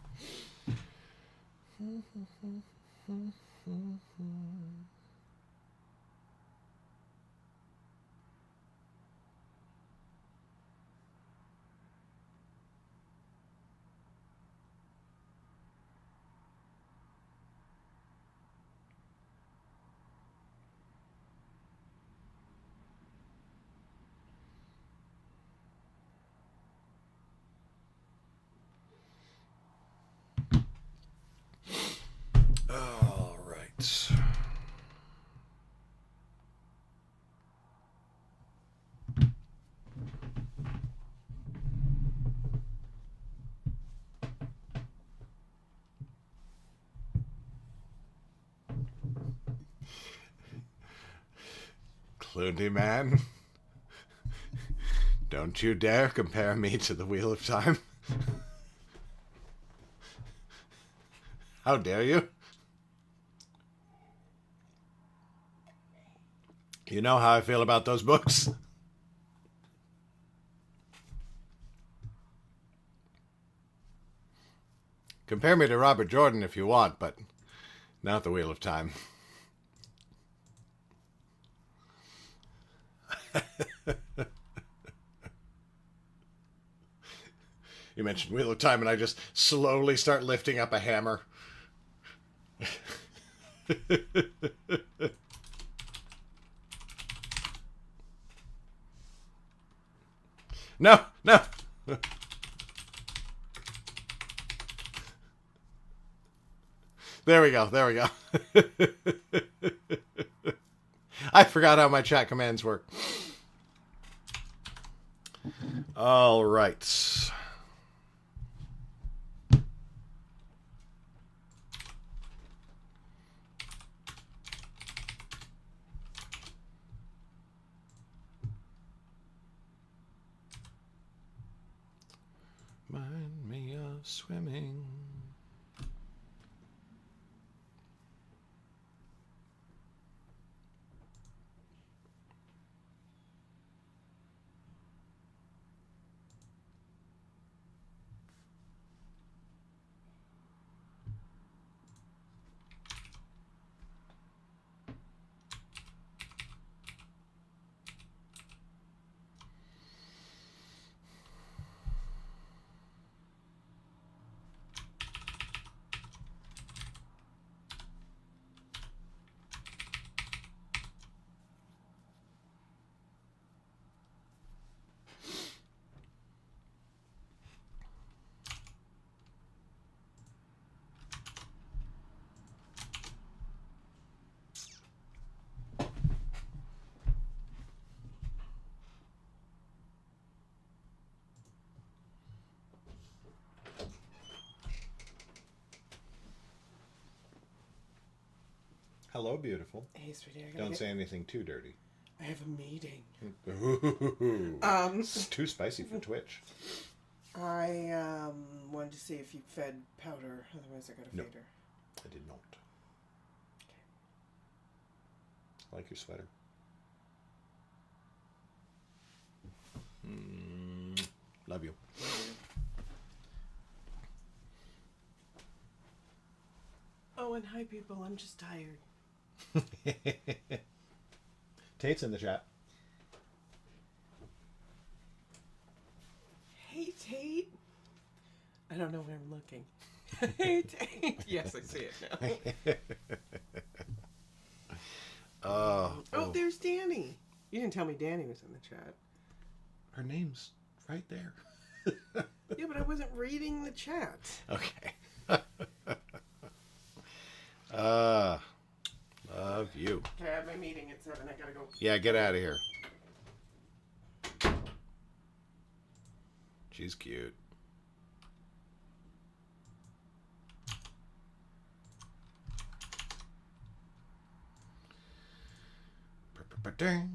All right. Clooney man, don't you dare compare me to the Wheel of Time. How dare you? You know how I feel about those books. Compare me to Robert Jordan if you want, but not the Wheel of Time. You mentioned Wheel of Time, and I just slowly start lifting up a hammer. No, no. There we go. There we go. I forgot how my chat commands work. All right. Mind me of swimming. Hello, beautiful. Hey, sweetie. Don't say anything too dirty. I have a meeting. It's too spicy for Twitch. I wanted to see if you fed Powder. Otherwise, I got to No. feed her. I did not. I like your sweater. Love you. Oh, and hi, people. I'm just tired. Tate's in the chat. Hey, Tate. I don't know where I'm looking. Hey, Tate. Yes, I see it now. Oh, there's Danny. You didn't tell me Danny was in the chat. Her name's right there. Yeah, but I wasn't reading the chat. Okay. Love you. Okay, I have my meeting at 7. I gotta go. Yeah, get out of here. She's cute. Ba-ba-ba-ding.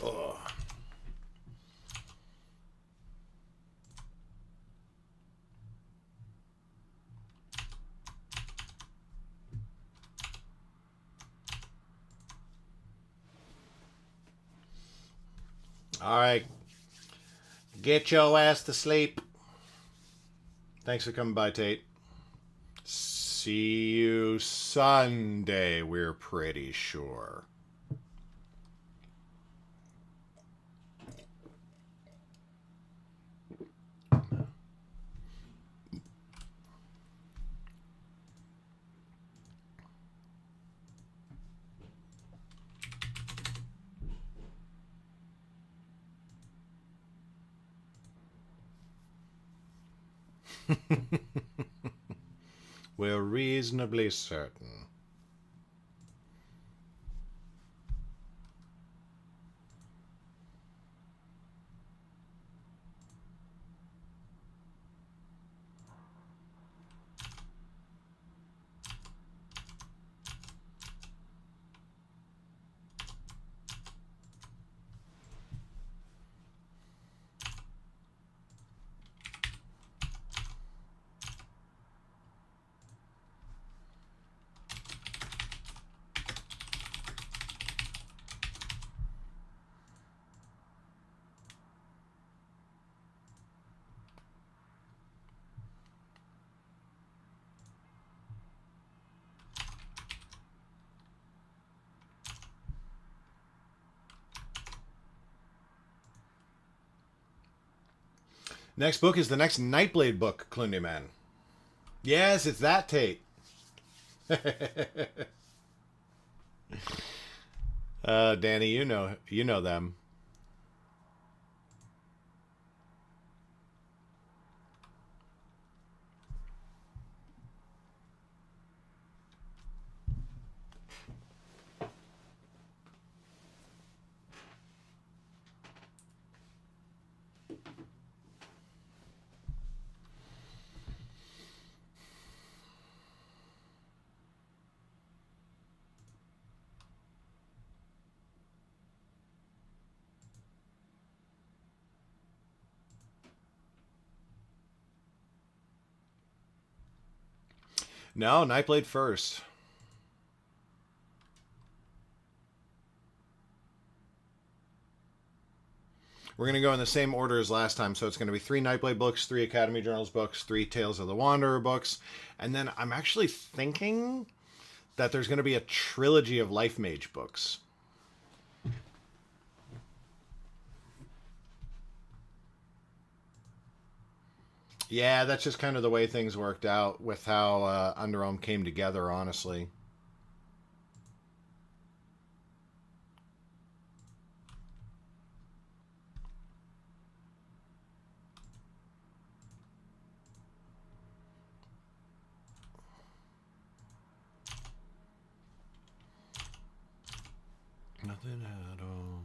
Oh. All right. Get your ass to sleep. Thanks for coming by, Tate. See you Sunday, we're pretty sure. We're reasonably certain. Next book is the next Nightblade book, Clundy Man. Yes, it's that Tate. Danny, you know them. No, Nightblade first. We're going to go in the same order as last time. So it's going to be 3 Nightblade books, 3 Academy Journals books, 3 Tales of the Wanderer books. And then I'm actually thinking that there's going to be a trilogy of Life Mage books. Yeah, that's just kind of the way things worked out with how Underrealm came together, honestly. Nothing at all.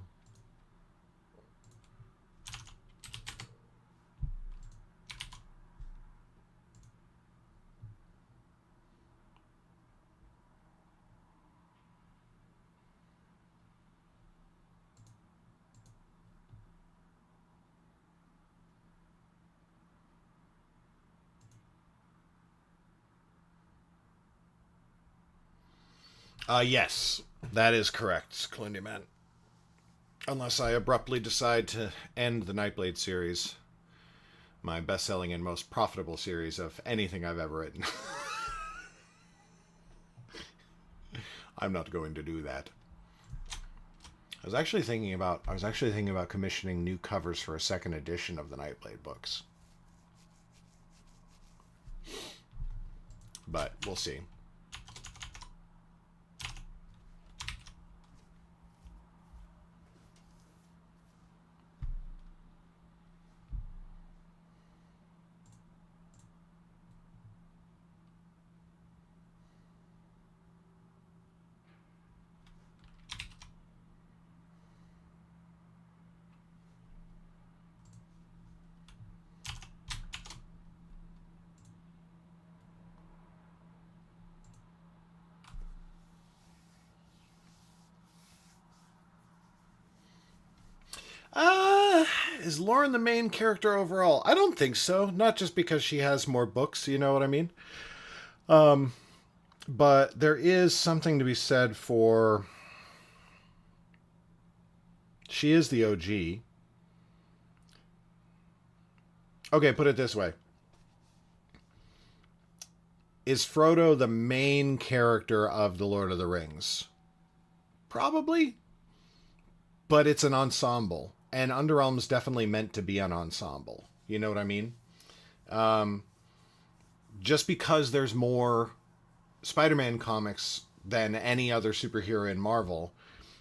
Yes, that is correct, Clundy Man. Unless I abruptly decide to end the Nightblade series, my best-selling and most profitable series of anything I've ever written. I'm not going to do that. I was actually thinking about commissioning new covers for a second edition of the Nightblade books. But we'll see. Is Lauren the main character overall? I don't think so. Not just because she has more books, you know what I mean? But there is something to be said for... She is the OG. Okay, put it this way. Is Frodo the main character of The Lord of the Rings? Probably. But it's an ensemble. And Underrealm's definitely meant to be an ensemble. You know what I mean? Just because there's more Spider-Man comics than any other superhero in Marvel,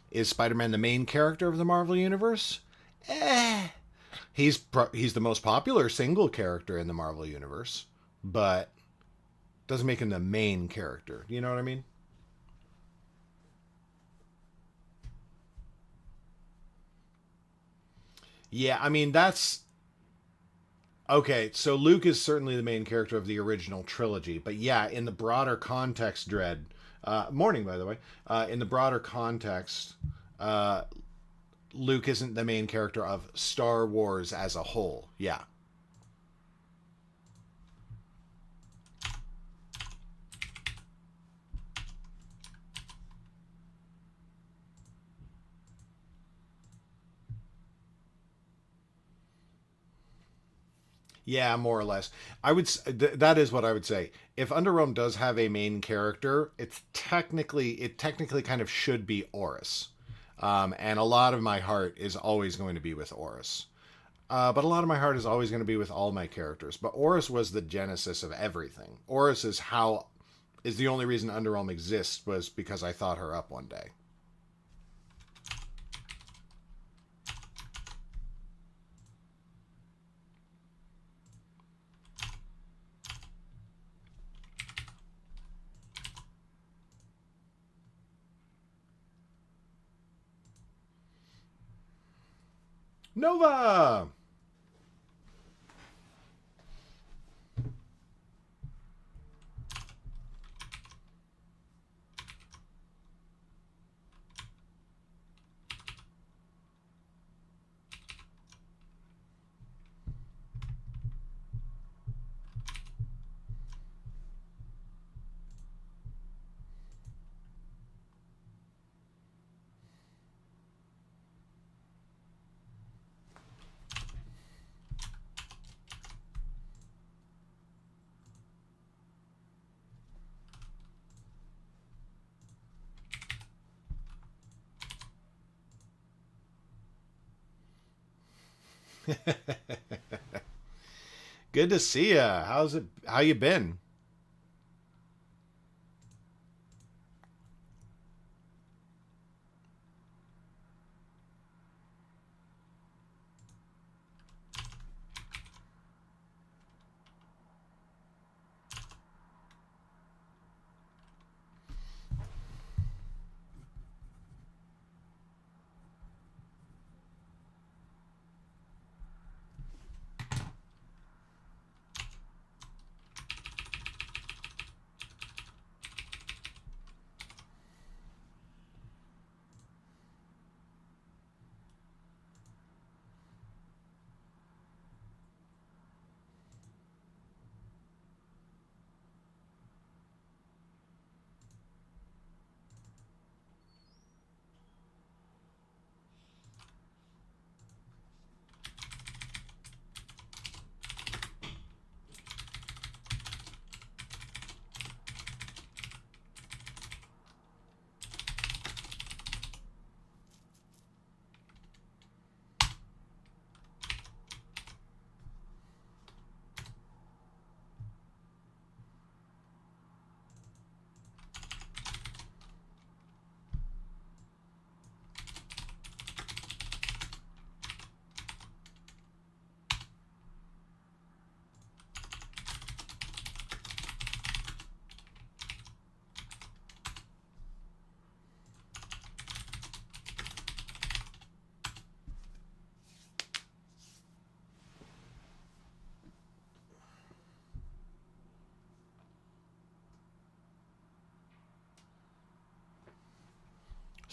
is Spider-Man the main character of the Marvel Universe? He's the most popular single character in the Marvel Universe, but doesn't make him the main character. You know what I mean? Yeah, I mean, that's... Okay, so Luke is certainly the main character of the original trilogy. But yeah, in the broader context, Dredd... morning, by the way. In the broader context, Luke isn't the main character of Star Wars as a whole. Yeah. Yeah, more or less. That is what I would say. If Underrealm does have a main character, it technically kind of should be Oris. And a lot of my heart is always going to be with Oris. But a lot of my heart is always going to be with all my characters. But Oris was the genesis of everything. Oris is the only reason Underrealm exists, was because I thought her up one day. Nova! Good to see ya. How you been?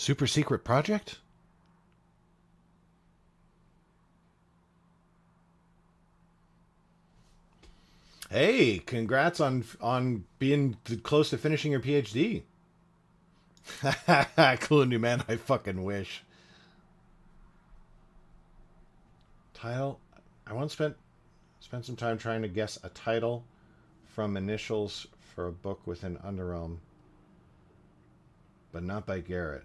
Super secret project? Hey, congrats on being close to finishing your PhD. Cool, new man. I fucking wish. Title. I once spent some time trying to guess a title from initials for a book within Underrealm, but not by Garrett.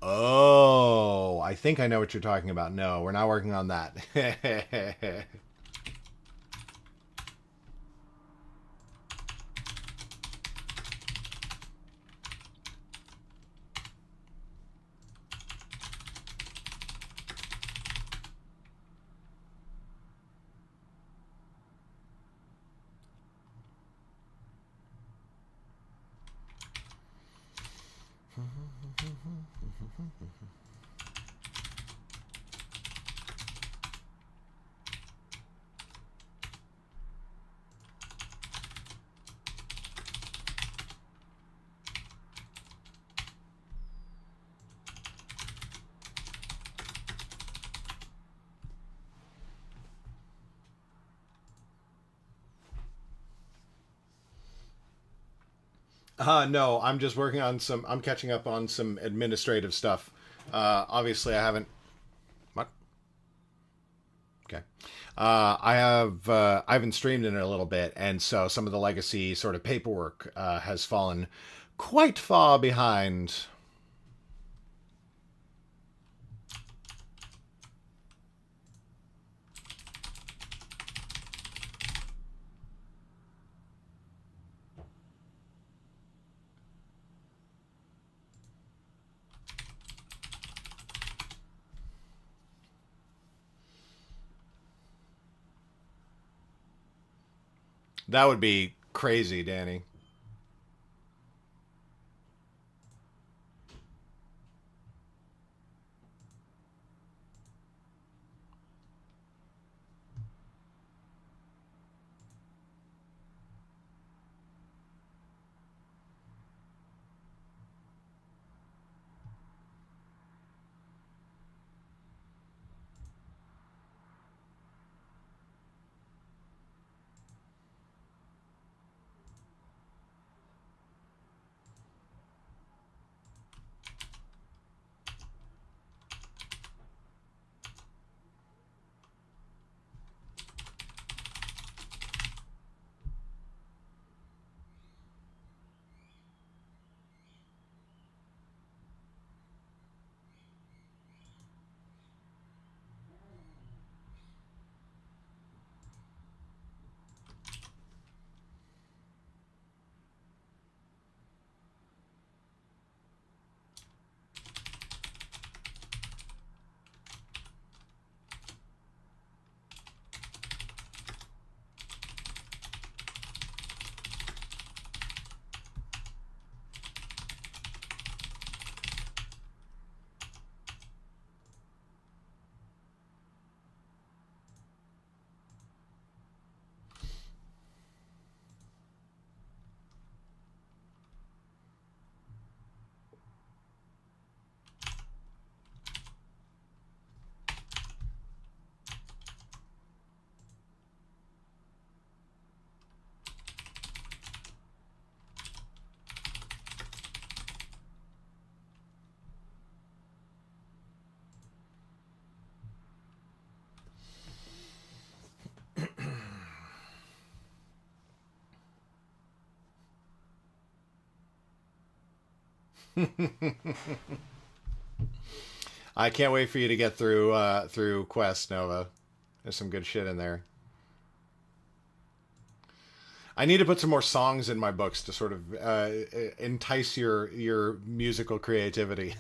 Oh, I think I know what you're talking about. No, we're not working on that. No, I'm just working on I'm catching up on some administrative stuff. Obviously, I haven't. What? Okay. I haven't streamed in it a little bit, and so some of the legacy sort of paperwork has fallen quite far behind. That would be crazy, Danny. I can't wait for you to get through Quest, Nova. There's some good shit in there. I need to put some more songs in my books to sort of entice your musical creativity.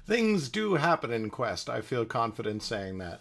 Things do happen in Quest. I feel confident saying that.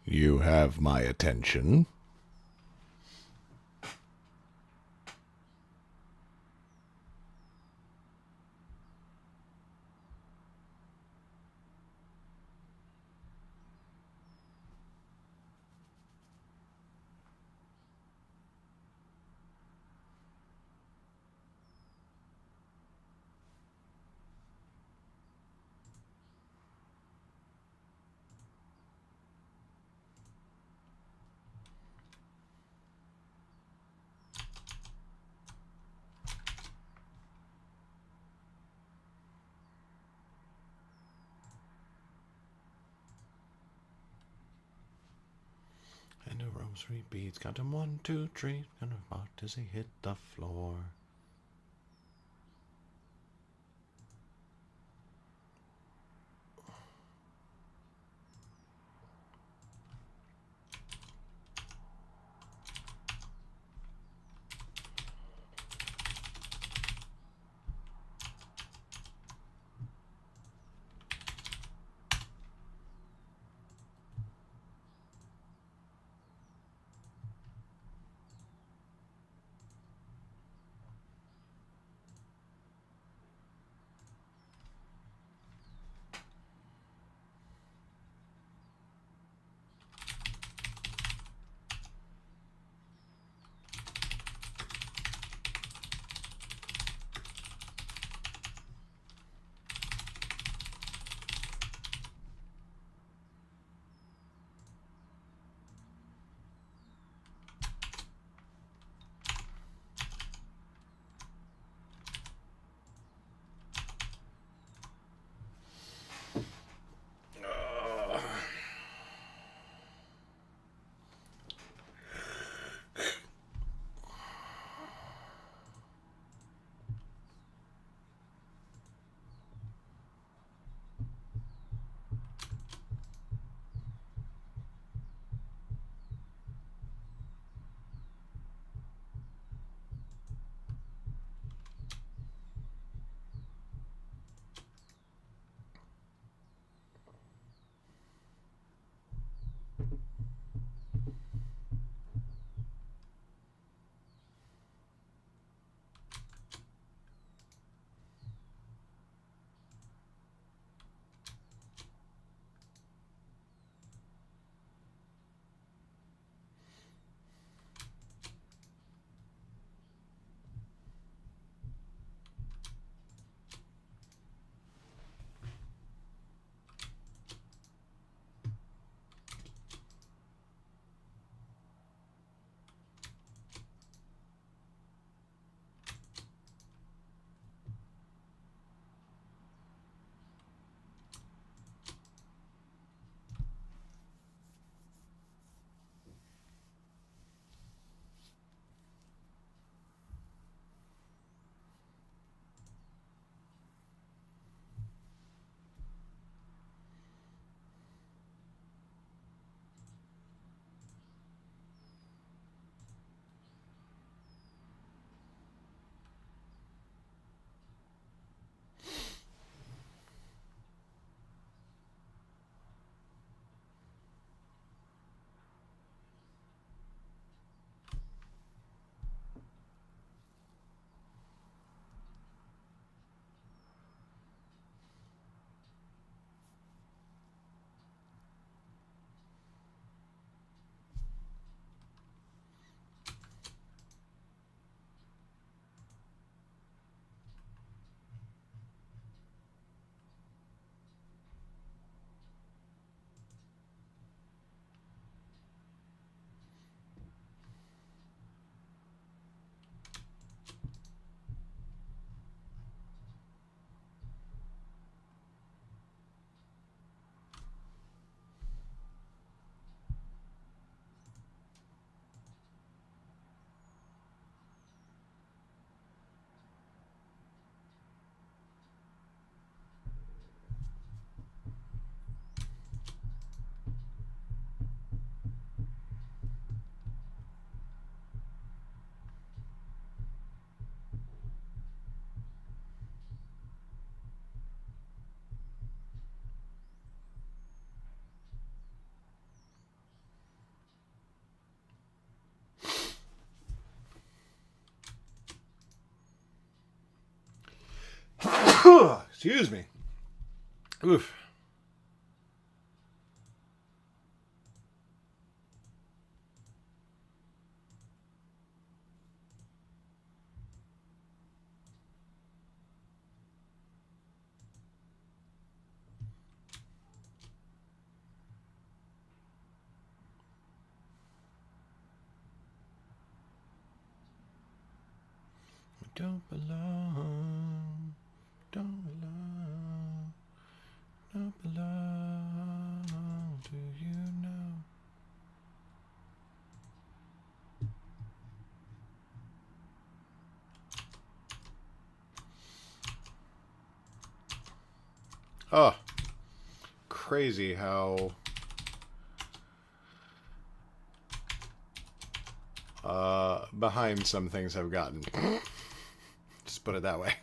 You have my attention. And a rosary beads, count 'em 1, 2, 3, gonna rock as he hit the floor. Excuse me. Oof. Don't belong, don't belong, don't belong to you now. Oh, crazy how behind some things have gotten. Just put it that way.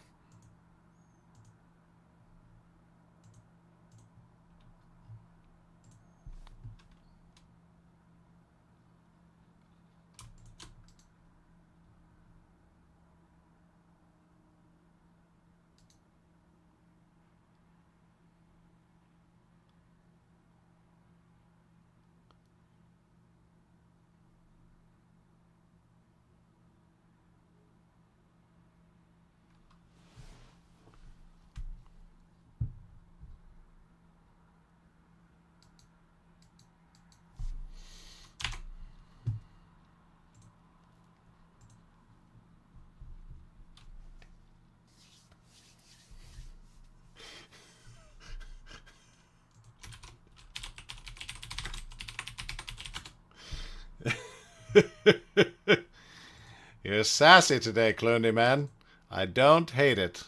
You're sassy today, Clooney man. I don't hate it.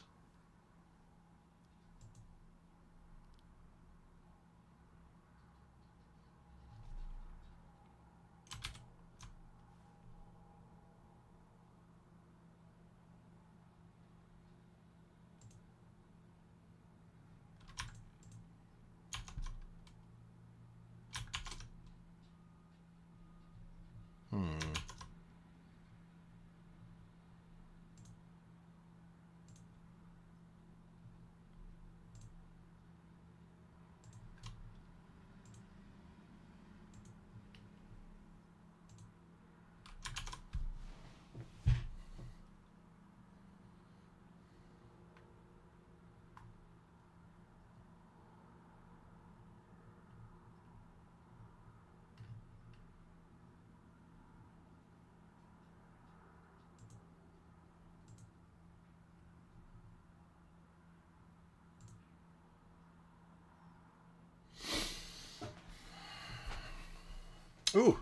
Ooh,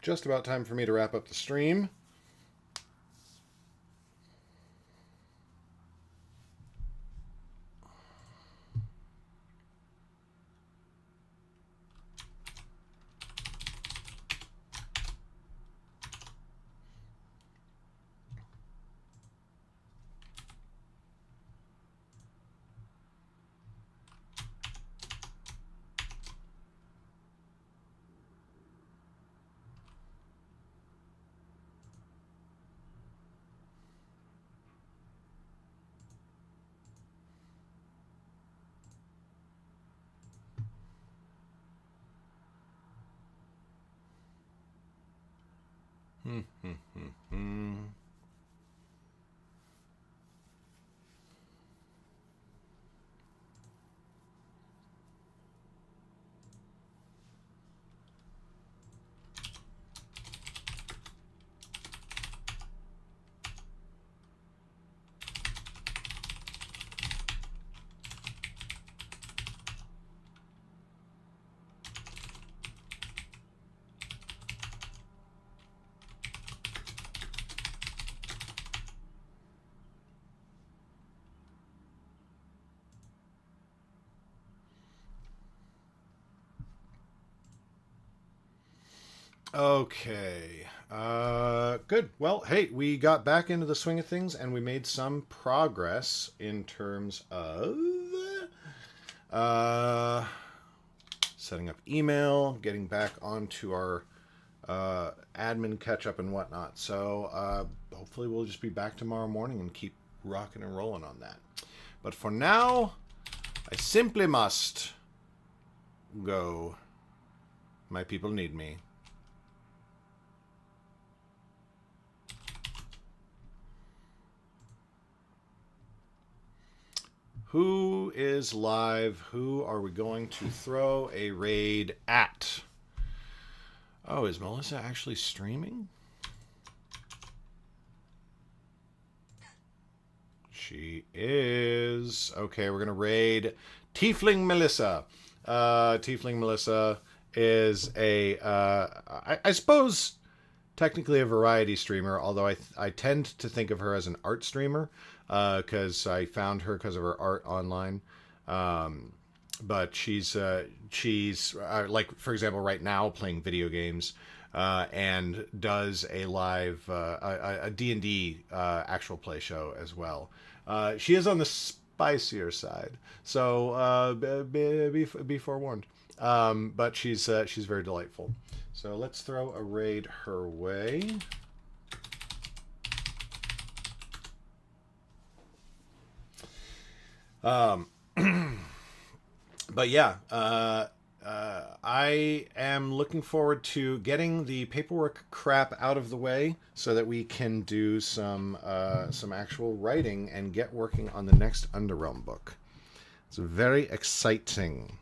just about time for me to wrap up the stream. Okay. Good. Well, hey, we got back into the swing of things and we made some progress in terms of setting up email, getting back onto our admin catch up and whatnot. So hopefully we'll just be back tomorrow morning and keep rocking and rolling on that. But for now, I simply must go. My people need me. Who is live? Who are we going to throw a raid at? Oh, is Melissa actually streaming? She is. Okay, we're going to raid Tiefling Melissa. Tiefling Melissa is a, I suppose, technically a variety streamer, although I tend to think of her as an art streamer, because I found her because of her art online. But she's like, for example, right now playing video games, and does a live, a D&D actual play show as well. She is on the spicier side, so be forewarned. But she's very delightful. So let's throw a raid her way. But yeah, I am looking forward to getting the paperwork crap out of the way so that we can do some actual writing and get working on the next Underrealm book. It's very exciting.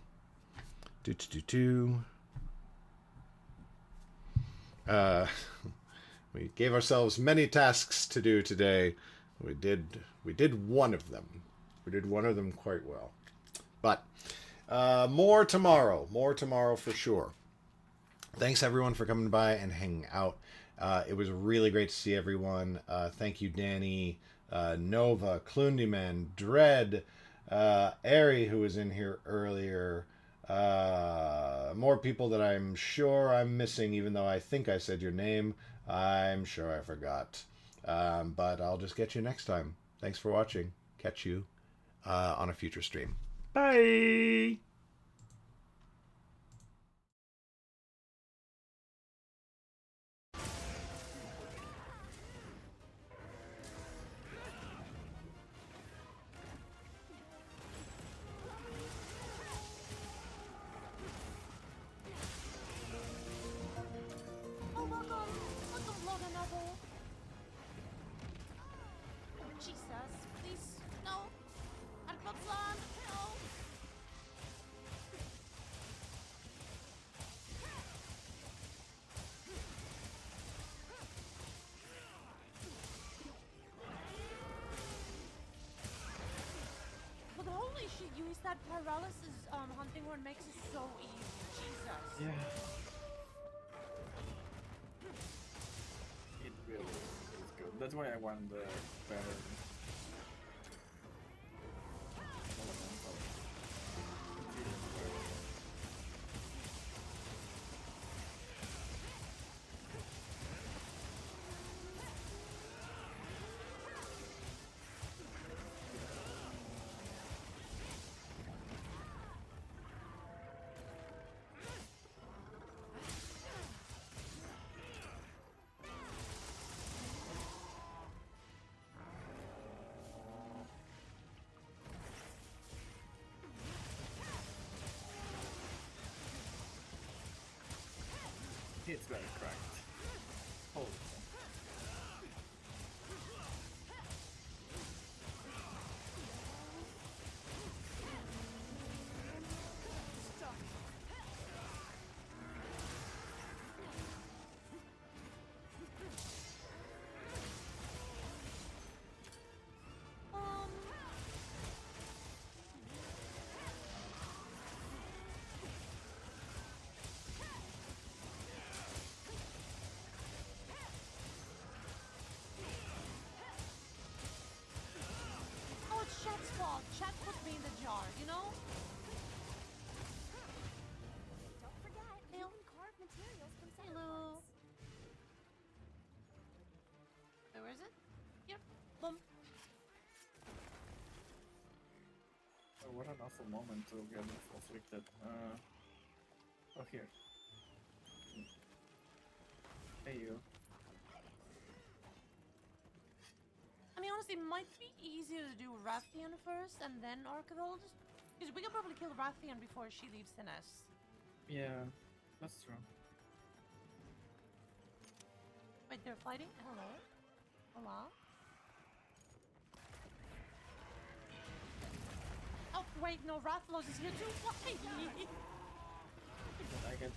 We gave ourselves many tasks to do today. We did one of them. We did one of them quite well. But more tomorrow. More tomorrow for sure. Thanks everyone for coming by and hanging out. It was really great to see everyone. Thank you, Danny, Nova, Clundyman, Dread, Ari, who was in here earlier. More people that I'm sure I'm missing, even though I think I said your name. I'm sure I forgot. But I'll just get you next time. Thanks for watching. Catch you on a future stream. Bye! That paralysis hunting horn makes it so easy. Jesus. Yeah. It really is good. That's why I want the better. It's very cracked. Holy Chat's fault. Chat put me in the jar, you know? Don't forget, you can carve materials from Hello. Where is it? Yep. Boom. Oh, what an awful moment to get afflicted. Oh, here. Hey, you. I mean, honest, it might be easier to do Rathian first and then Archibald. Because we can probably kill Rathian before she leaves the nest. Yeah, that's true. Wait, they're fighting? Hello? Hola? Oh, wait, no, Rathlos is here too. Why? But I get